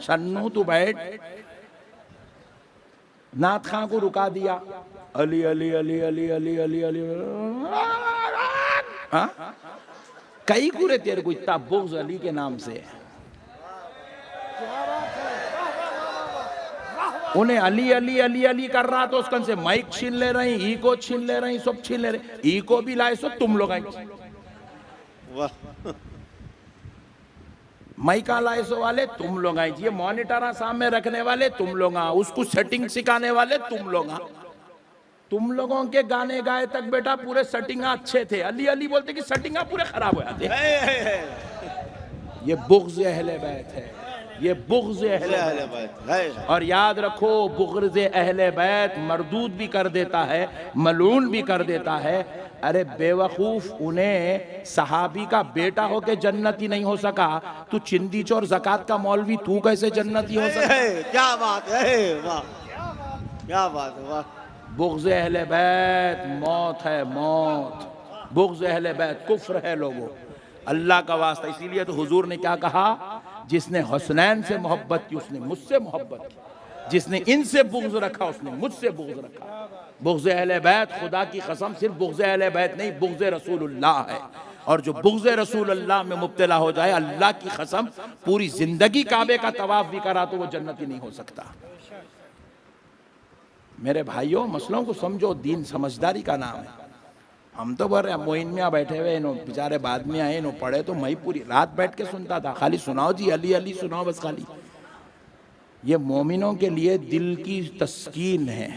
शन्नू तू बैठ, नात खां को रुका दिया, अली अली अली अली अली अली अली, कई पूरे तेरे को इतना बुग़्ज़ अली के नाम से। उन्हें अली अली अली अली कर रहा तो उसकन से माइक छीन ले रही, ईको छीन ले रही, सब छीन ले रही। ईको भी लाए सो तुम लोग आई, वाह माइका लाए सो वाले तुम लोग आई, ये मॉनिटर सामने रखने वाले तुम लोग आ, उसको सेटिंग सिखाने वाले तुम लोग आ। तुम लोगों के गाने गाए तक बेटा पूरे सेटिंग अच्छे थे, अली अली बोलते कि सेटिंग पूरे खराब हो जाते। ये बुग़्ज़ अहले बैत है, ये बुग़्ज़ अहले बैत है। और याद रखो बुग़्ज़ अहले बैत मरदूद भी कर देता है, मलून भी कर देता है। अरे बेवकूफ, उन्हें सहाबी का बेटा हो के जन्नती नहीं हो सका, तू चिंदी चोर ज़कात का मौलवी तू कैसे जन्नती हो सका? क्या बात है, वाह क्या बात है, वाह। बुग़्ज़ अहले बैत मौत है, मौत। बुग़्ज़ अहले बैत कुफ्र है लोगों, अल्लाह का वास्ता। इसीलिए तो हुजूर ने क्या कहा, जिसने हुसनैन से मोहब्बत की उसने मुझसे मोहब्बत की, जिसने इनसे बुग़्ज़ रखा उसने मुझसे बुग़्ज़ रखा। बुग़्ज़ अहले बैत खुदा की कसम सिर्फ बुग़्ज़ अहले बैत नहीं, बुग़्ज़ रसूलुल्लाह है। और जो बुग़्ज़ रसूलुल्लाह में मुब्तला हो जाए, अल्लाह की कसम पूरी जिंदगी काबे का तवाफ भी करा तो वो जन्नती नहीं हो सकता। मेरे भाइयों, मसलों को समझो, दीन समझदारी का नाम है। हम तो बोल रहे हैं मोइन में बैठे हुए इन्हों बेचारे बाद में आए, इन्हों पढ़े तो मैं पूरी रात बैठ के सुनता था, खाली सुनाओ जी अली अली सुनाओ बस खाली। ये मोमिनों के लिए दिल की तस्कीन है,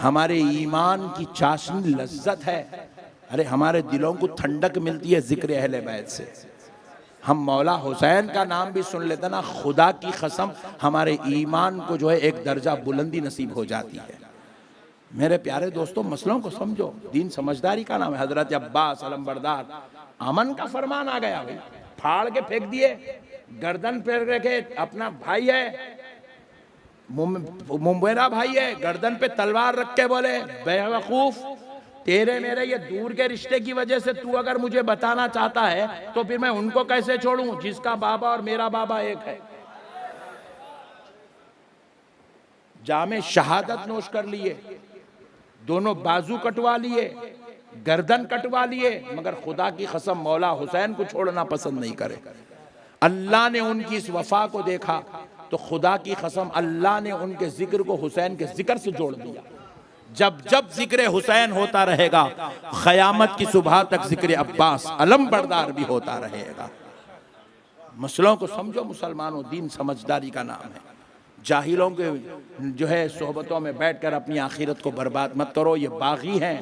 हमारे ईमान की चाशनी लज्जत है। अरे हमारे दिलों को ठंडक मिलती है जिक्र अहले बैत से। हम मौला हुसैन का नाम भी सुन लेते ना, खुदा की कसम हमारे ईमान को जो है एक दर्जा बुलंदी नसीब हो जाती है। मेरे प्यारे दोस्तों, मसलों को समझो, दीन समझदारी का नाम है। हजरत अब्बास अलमबरदार अमन का फरमान आ गया, भाई फाड़ के फेंक दिए, गर्दन पे रखे, अपना भाई है, मुंबेरा भाई है, गर्दन पे तलवार रख के बोले बेवकूफ, तेरे मेरे ये दूर के रिश्ते की वजह से तू अगर मुझे बताना चाहता है तो फिर मैं उनको कैसे छोड़ूं जिसका बाबा और मेरा बाबा एक है। जामे शहादत नोश कर लिए, दोनों बाजू कटवा लिए, गर्दन कटवा लिए, मगर खुदा की कसम मौला हुसैन को छोड़ना पसंद नहीं करे। अल्लाह ने उनकी इस वफा को देखा तो खुदा की कसम अल्लाह ने उनके जिक्र को हुसैन के जिक्र से जोड़ दिया। जब जब जिक्र हुसैन होता रहेगा, क़यामत की सुबह तक जिक्र अब्बास अलमबरदार भी होता रहेगा। मसलों को समझो मुसलमानों, दीन समझदारी का नाम है। जाहिलों के जो है सोहबतों में बैठकर अपनी आखिरत को बर्बाद मत करो। ये बागी हैं,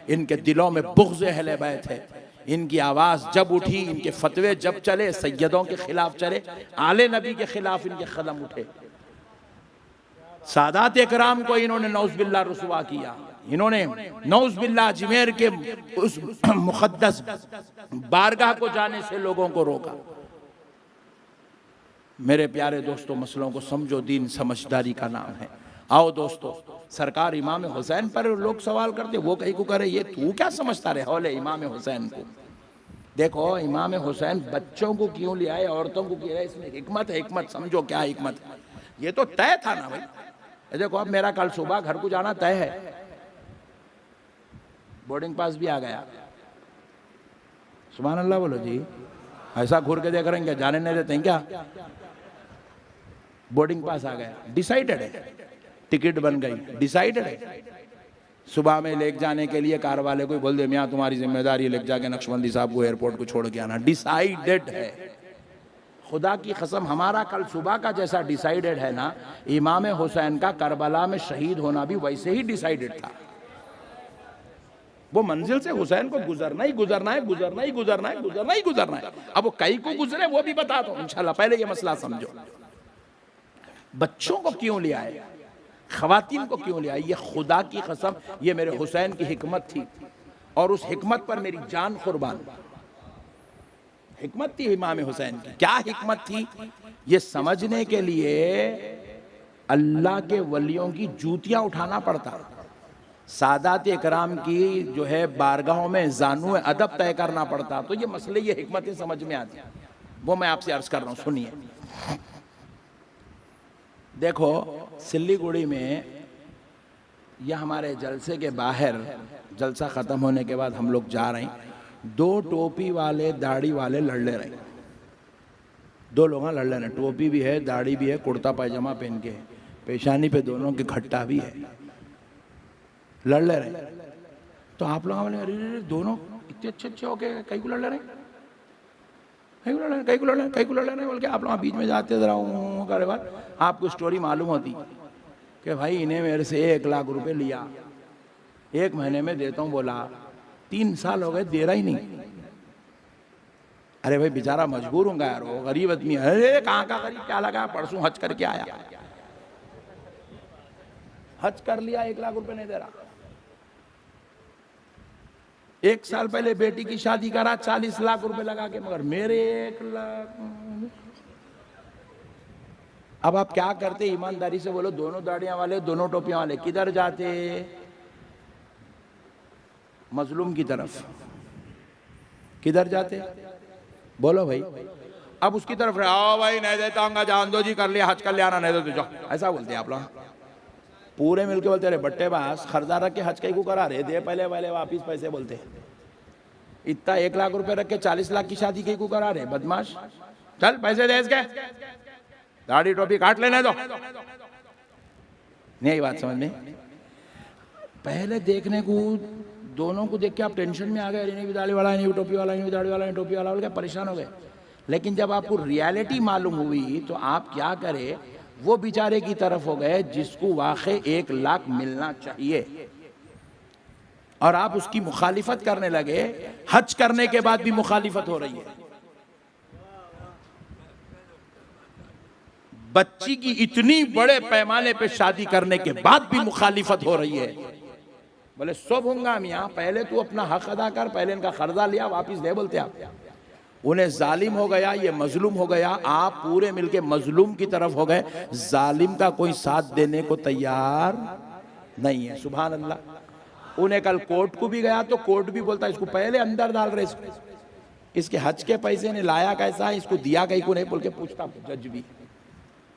इनके दिलों में बुग़्ज़ अहले बैत है। इनकी आवाज़ जब उठी, इनके फतवे जब चले, सैयदों के खिलाफ चले, आले नबी के खिलाफ इनके कदम उठे, सादात इकराम को इन्होंने नौज़ बिल्लाह रुसवा किया। इन्होंने नौज़ बिल्लाह अजमेर के उस मुक़द्दस बारगाह को जाने से लोगों को रोका। मेरे प्यारे दोस्तों, मसलों को समझो, दीन समझदारी का नाम है। आओ दोस्तों, सरकार इमाम हुसैन पर लोग सवाल करते, वो कहीं को करे ये तू क्या समझता रहे हौले इमाम हुसैन को। देखो इमाम हुसैन बच्चों को क्यों ले आए, औरतों को क्यों, इसमें हिकमत है। हिकमत समझो क्या हिकमत है। ये तो तय था ना भाई। देखो अब मेरा कल सुबह घर को जाना तय है, बोर्डिंग पास भी आ गया। सुभान अल्लाह बोलो जी। ऐसा घूर के देख रहे हैं क्या, जाने नहीं देते हैं क्या? बोर्डिंग पास आ गया, डिसाइडेड है, टिकट बन गई, डिसाइडेड है। सुबह में ले जाने के लिए कार वाले को बोल दे मियाँ तुम्हारी जिम्मेदारी, ले जाके नक्शबंदी साहब को एयरपोर्ट को छोड़ के आना, डिसाइडेड है। खुदा की कसम हमारा कल सुबह का जैसा डिसाइडेड है ना, इमाम हुसैन का करबला में शहीद होना भी वैसे ही डिसाइडेड था। वो मंजिल से हुसैन को गुजरना ही गुजरना है, गुजरना ही गुजरना है, गुजरना ही गुजरना है। अब वो कई को गुजरे वो भी बता दो इंशाल्लाह। पहले ये मसला समझो, बच्चों को क्यों ले आए, खवातीन को क्यों ले आए? ये खुदा की कसम ये मेरे हुसैन की हिकमत थी, और उस हिकमत पर मेरी जान कुर्बान। हिकमत थी इमाम हुसैन की। क्या हिकमत थी? ये समझने के लिए अल्लाह के वलियों की जूतियां उठाना पड़ता, सादात इकराम की जो है बारगाहों में जानू अदब तय करना पड़ता। तो ये मसले, ये हिकमतें समझ में आती, वो मैं आपसे अर्ज कर रहा हूँ, सुनिए। देखो सिल्लीगुड़ी में यह हमारे जलसे के बाहर, जलसा ख़त्म होने के बाद हम लोग जा रहे हैं, दो टोपी वाले दाढ़ी वाले लड़ ले रहे हैं। दो लोग लड़ रहे हैं, टोपी भी है, दाढ़ी भी है, कुर्ता पैजामा पहन के, पेशानी पे दोनों के खट्टा भी है, लड़ ले रहे। तो आप लोग बोले अरे दोनों इतने अच्छे अच्छे हो गए, कहीं को लड़ रहे, कहीं को लड़ रहे, कहीं को लड़ रहे, कहीं को लड़ रहे, बोल के आप लोग बीच में जाते जरा करे बार आपको स्टोरी मालूम होती कि भाई इन्हें मेरे से 1 लाख रुपए लिया, 1 महीने में देता हूँ, बोला 3 साल हो गए दे रहा ही नहीं। अरे भाई बेचारा मजबूर होगा यार, वो गरीब आदमी है। अरे कहाँ का गरीब, क्या लगा, परसों हज करके आया, हज कर लिया, 1 लाख रुपए नहीं दे रहा। 1 साल पहले बेटी की शादी करा, 40 लाख रुपए लगा के, मगर मेरे 1 लाख। अब आप क्या करते, ईमानदारी से बोलो, दोनों दाढ़ियां वाले, दोनों टोपियां वाले किधर जाते? मजलूम की तरफ। किधर जाते बोलो भाई? अब उसकी तरफ रहे, आओ भाई नहीं देता हूँ, जान दो जी, कर लिया हज कर लिया ना, नहीं दो तो जाओ, ऐसा बोलते हैं आप लोग। पूरे मिलके बोलते रहे बट्टेबाज, खर्चा रख के हज कहीं को करा रहे, दे पहले पहले वापिस पैसे बोलते। इतना 1 लाख रुपए रख के 40 लाख की शादी कहीं को करा रहे, बदमाश। चल पैसे दे इसके, दाढ़ी टोपी काट लेने दो। नहीं बात समझ में? पहले देखने को दोनों को देख के आप टेंशन में आ गए, इन्हें भी दाढ़ी वाला, इन्हें भी टोपी वाला, इन्हें भी दाढ़ी वाला, इन्हें टोपी वाला, क्या परेशान हो गए। लेकिन जब आपको रियलिटी मालूम हुई तो आप क्या करें, वो बेचारे की तरफ हो गए जिसको वाकई 1 लाख मिलना चाहिए, और आप उसकी मुखालिफत करने लगे। हज करने के बाद भी मुखालिफत हो रही है, बच्ची की इतनी बड़े पैमाने पे शादी करने के बाद भी मुखालिफत हो रही है। बोले सब होंगे मियाँ, पहले तू अपना हक अदा कर, पहले इनका कर्जा लिया वापिस दे, बोलते आप। उन्हें जालिम हो गया, ये मजलूम हो गया, आप पूरे मिलके मजलूम की तरफ हो गए, जालिम का कोई साथ देने को तैयार नहीं है। सुभान अल्लाह। उन्हें कल कोर्ट को भी गया तो कोर्ट भी बोलता इसको पहले अंदर डाल रहे, इसके हज के पैसे ने लाया कैसा है, इसको दिया कहीं को नहीं, बोल के पूछता जज भी।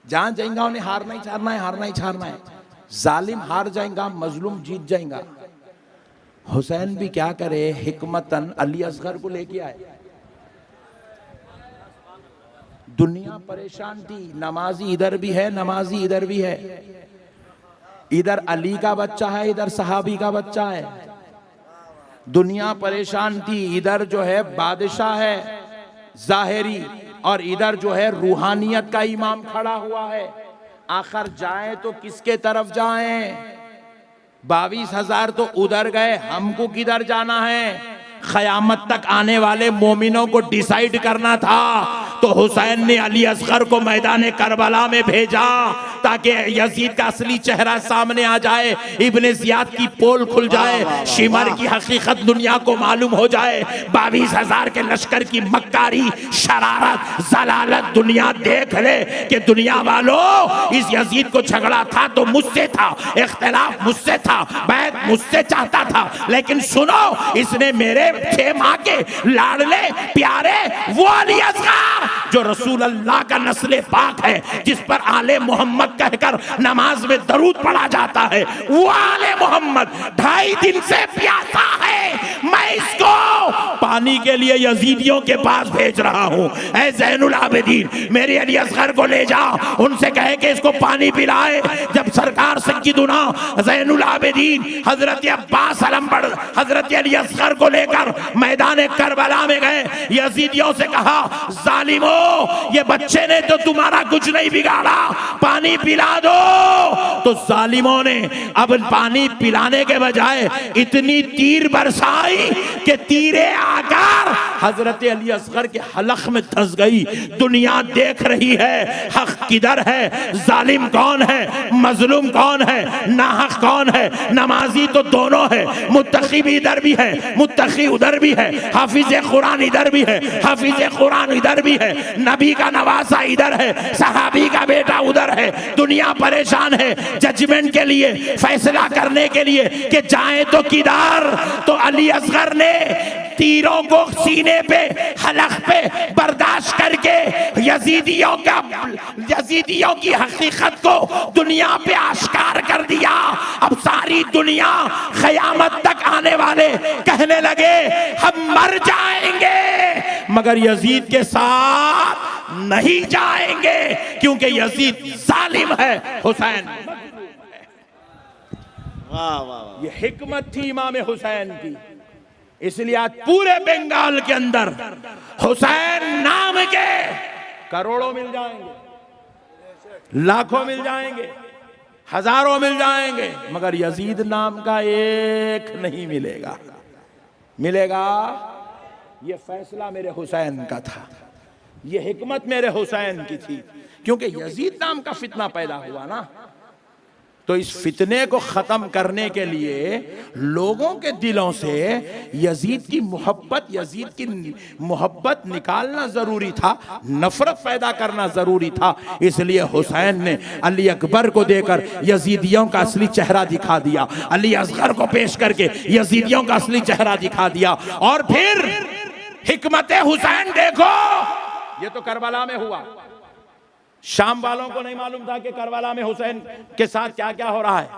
जहां जाएगा उन्हें हारना ही छाड़ना है, हारना ही छाड़ना है। जालिम हार जाएगा, मजलूम जीत जाएगा। हुसैन भी क्या करे, हिकमतन अली असगर को लेके आए। दुनिया परेशान थी, नमाजी इधर भी है, नमाजी इधर भी है, इधर अली का बच्चा है, इधर सहाबी का बच्चा है। दुनिया परेशान थी, इधर जो है बादशाह है जाहिरी, और इधर जो है रूहानियत का इमाम खड़ा हुआ है। आखिर जाए तो किसके तरफ जाएं? 22,000 तो उधर गए, हमको किधर जाना है? क़यामत तक आने वाले मोमिनों को डिसाइड करना था, तो हुसैन ने अली असगर को मैदान करबला में भेजा ताकि यजीद का असली चेहरा सामने आ जाए, इब्ने जियाद की पोल खुल जाए, शिमर की हकीकत दुनिया को मालूम हो जाए। 22,000 के लश्कर की मक्कारी, शरारत, जलालत दुनिया देख ले कि दुनिया वालों, इस यजीद को झगड़ा था तो मुझसे था, इख्तिलाफ मुझसे था, बैत मुझसे चाहता था, लेकिन सुनो, इसने मेरे 6 माह के लाडले प्यारे वो अली असगर जो रसूल अल्लाह का नस्ले पाक है, जिस पर आले मोहम्मद कहकर नमाज में दरूद पढ़ा जाता है, वो आले मोहम्मद 2.5 दिन से प्यासा है। मैं इसको पानी के लिए यजीदियों के पास भेज रहा हूँ। ऐ ज़ैनुल आबिदीन, मेरे अली असगर को ले जाओ, उनसे कहे कि इसको पानी पिलाए। जब सरकार सज्जिदुना ज़ैनुल आबिदीन हजरत अब्बास अलमबर हजरत अली असगर को लेकर मैदान करबला में गए, यजीदियों से कहा, जालिमो, ये बच्चे ने तो तुम्हारा कुछ नहीं बिगाड़ा, पानी पिला दो। तो जालिमों ने अब पानी पिलाने के बजाय इतनी तीर बरसाई कि तीरे आकर हजरत अली असगर के हलक में धंस गई। दुनिया देख रही है हक किधर है, जालिम कौन है, मजलूम कौन है, नाहक कौन है। नमाजी तो दोनों है, मुत्तकी भी इधर भी है, मुत्तकी उधर भी है, हाफिज कुरान इधर भी है, हाफिज कुरान इधर भी है, नबी का नवासा इधर है, सहाबी का बेटा उधर है। दुनिया परेशान है जजमेंट के लिए, फैसला करने के लिए कि जाए तो किधर। तो अली असगर ने तीरों को सीने पे, हलक पे बर्दाश्त करके यजीदियों की हकीकत को दुनिया पे आश्कार कर दिया। अब सारी दुनिया क़यामत तक आने वाले कहने लगे हम मर जाएंगे, मगर यजीद के साथ नहीं जाएंगे, क्योंकि यजीद जालिम है, हुसैन। वाह वाह वाह। ये हिकमत थी इमाम हुसैन की। इसलिए आज पूरे बंगाल के अंदर हुसैन नाम के करोड़ों मिल जाएंगे, लाखों मिल जाएंगे, हजारों मिल जाएंगे, मगर यजीद नाम का एक नहीं मिलेगा। मिलेगा। ये फैसला मेरे हुसैन का था, ये हिकमत मेरे हुसैन की थी, क्योंकि यजीद नाम का फितना पैदा हुआ ना, तो इस फितने को खत्म करने के लिए लोगों के दिलों से यजीद की मोहब्बत निकालना जरूरी था, नफरत पैदा करना जरूरी था। इसलिए हुसैन ने अली अकबर को देकर यजीदियों का असली चेहरा दिखा दिया, अली असगर को पेश करके यजीदियों का असली चेहरा दिखा दिया। और फिर हिकमत हुसैन देखो, ये तो करबला में हुआ। शाम वालों को नहीं मालूम था कि करबला में हुसैन के साथ क्या क्या हो रहा है,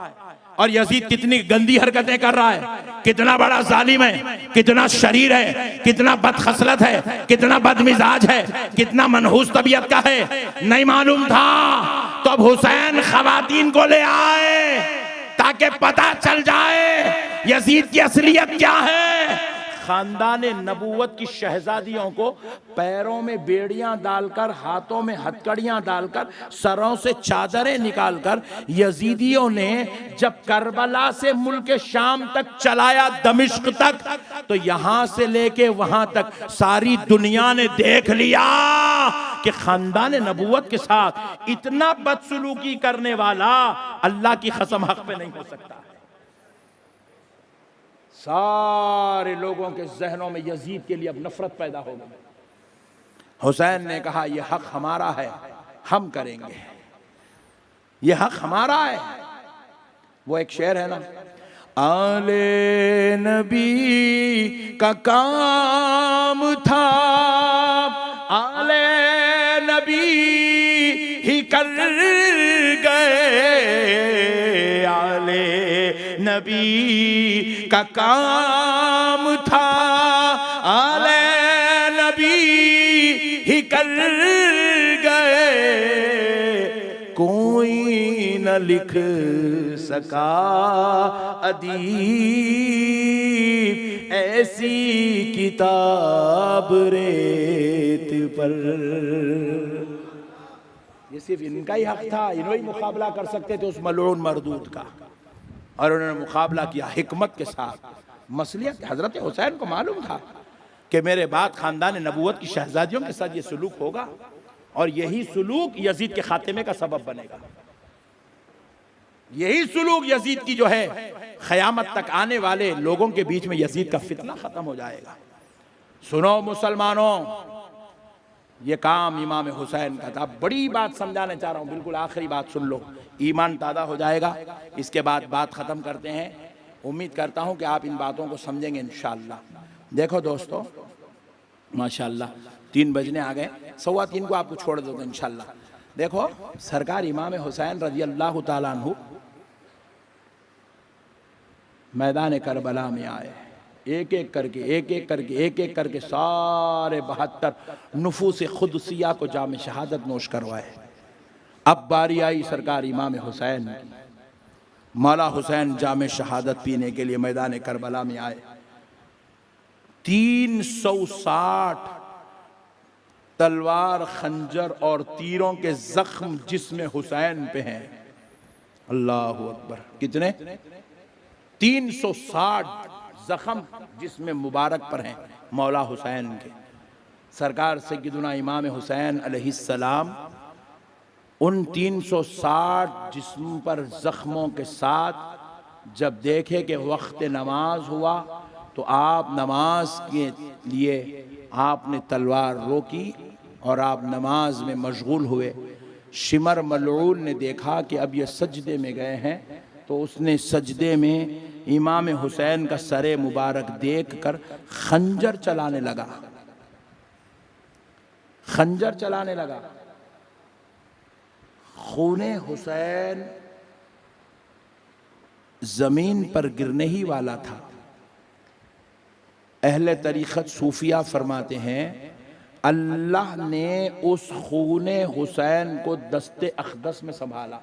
और यजीद कितनी गंदी हरकतें कर रहा है, कितना बड़ा जालिम है, कितना शरीर है, कितना बदखसलत है, कितना बदमिजाज है, कितना मनहूस तबीयत का है, नहीं मालूम था। तो अब हुसैन खवातीन को ले आए ताकि पता चल जाए यजीद की असलियत क्या है। खानदान नबूवत की शहजादियों को पैरों में बेड़ियां डालकर, हाथों में हथकड़ियां डालकर, सरों से चादरें निकालकर यजीदियों ने जब करबला से मुल्क शाम तक चलाया, दमिश्क तक, तो यहां से लेके वहां तक सारी दुनिया ने देख लिया कि खानदान नबूवत के साथ इतना बदसलूकी करने वाला अल्लाह की कसम हक पे नहीं हो सकता। सारे लोगों के जहनों में यजीद के लिए अब नफरत पैदा हो गई। हुसैन ने कहा यह हक हमारा है, हम करेंगे, यह हक हमारा है। वो एक शेर है ना, आले नबी का काम था, आले नबी ही कर गए, आले नबी का काम था, आले नबी ही कर गए, कोई न लिख सका अदीब ऐसी किताब रेत पर। ये सिर्फ इनका ही हक था, इन्होंने मुकाबला कर सकते थे उस मलऊन मरदूद का, और उन्होंने मुकाबला किया हिकमत के साथ। मसलियत हजरत हुसैन को मालूम था कि मेरे बाद खानदान नबूवत की शहजादियों के साथ ये सलूक होगा, और यही सलूक यजीद के खात्मे का सबब बनेगा। यही सलूक यजीद की जो है क़यामत तक आने वाले लोगों के बीच में यजीद का फितना खत्म हो जाएगा। सुनो मुसलमानों, ये काम इमाम हुसैन का था। बड़ी बात समझाने चाह रहा हूँ, बिल्कुल आखिरी बात सुन लो, ईमान ताज़ा हो जाएगा। इसके बाद बात ख़त्म करते हैं। उम्मीद करता हूँ कि आप इन बातों को समझेंगे इंशाअल्लाह। देखो दोस्तों, माशाअल्लाह 3 बजने आ गए, 3:15 को आपको छोड़ दो इंशाअल्लाह। देखो, सरकार इमाम हुसैन रज़ी अल्लाह ताला अन्हु मैदान करबला में आए, एक एक करके सारे 72 नुफूस खुदसिया को जाम शहादत नोश करवाए। अब बारी आई सरकार इमाम हुसैन की। मौला हुसैन जाम शहादत पीने के लिए मैदान करबला में आए। 360 तलवार, खंजर और तीरों के जख्म जिस्म हुसैन पे हैं। अल्लाह अकबर। कितने? 360 जख्म जिस्म मुबारक पर हैं मौला हुसैन के। सरकार सय्यदुना इमाम हुसैन अलैहिस्सलाम उन 360 जिस्म पर जख्मों के साथ जब देखे कि वक्त नमाज हुआ, तो आप नमाज के लिए आपने तलवार रोकी और आप नमाज में मशगूल हुए। शिमर मलऊन ने देखा कि अब ये सजदे में गए हैं, तो उसने सजदे में इमाम हुसैन का सरे मुबारक देखकर खंजर चलाने लगा, खंजर चलाने लगा। खूने हुसैन जमीन पर गिरने ही वाला था। अहले तरीक़त सूफिया फरमाते हैं, अल्लाह ने उस खूने हुसैन को दस्ते अक़दस में संभाला।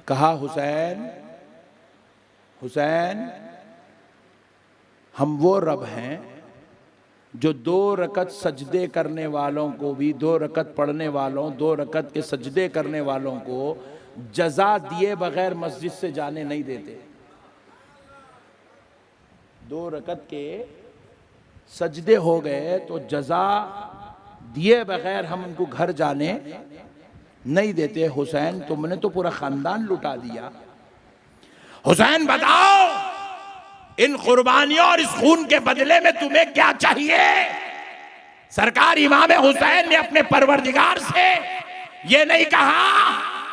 कहा हुसैन, हुसैन, हम वो रब हैं जो 2 रकत सजदे करने वालों को भी, 2 रकत पढ़ने वालों, 2 रकत के सजदे करने वालों को जजा दिए बगैर मस्जिद से जाने नहीं देते। 2 रकत के सजदे हो गए तो जजा दिए बगैर हम उनको घर जाने नहीं देते। हुसैन, तुमने तो पूरा खानदान लुटा दिया। हुसैन बताओ, इन कुर्बानियों और इस खून के बदले में तुम्हें क्या चाहिए? सरकार इमाम हुसैन ने अपने परवरदिगार से ये नहीं कहा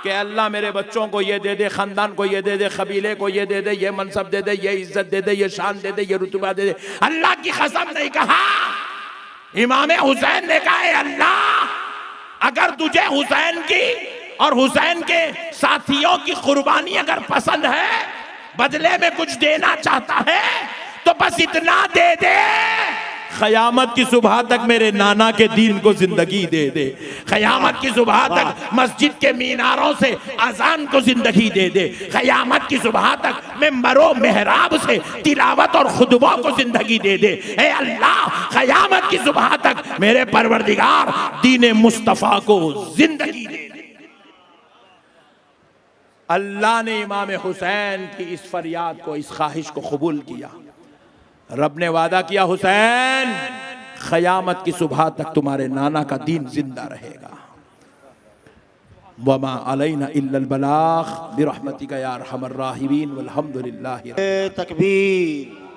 कि अल्लाह मेरे बच्चों को ये दे दे, खानदान को ये दे दे, कबीले को ये दे दे, ये मनसब दे दे, ये इज्जत दे दे, ये शान दे दे, ये रुतबा दे दे। अल्लाह की कसम नहीं कहा। इमाम हुसैन ने कहा, अल्लाह अगर तुझे हुसैन की और हुसैन के साथियों की कुर्बानी अगर पसंद है, बदले में कुछ देना चाहता है, तो बस इतना दे दे, क़यामत की सुबह तक मेरे नाना के दीन को जिंदगी दे दे। क़यामत की सुबह तक मस्जिद के मीनारों से अजान को जिंदगी दे दे। क़यामत की सुबह तक मिंबरों मेहराब से तिलावत और खुतबों को जिंदगी दे दे। ए अल्लाह, क़यामत की सुबह तक मेरे परवरदिगार दीन मुस्तफ़ा को जिंदगी दे दे। अल्लाह ने इमाम हुसैन की इस फरियाद को, इस ख्वाहिश को कबूल किया। रब ने वादा किया, हुसैन क़यामत की सुबह तक तुम्हारे नाना का दीन जिंदा रहेगा। वमा अलैना इल्लल बलाग बिरहमतिका या अरहमर राहिमीन वल्हम्दुलिल्लाहि। तकबीर।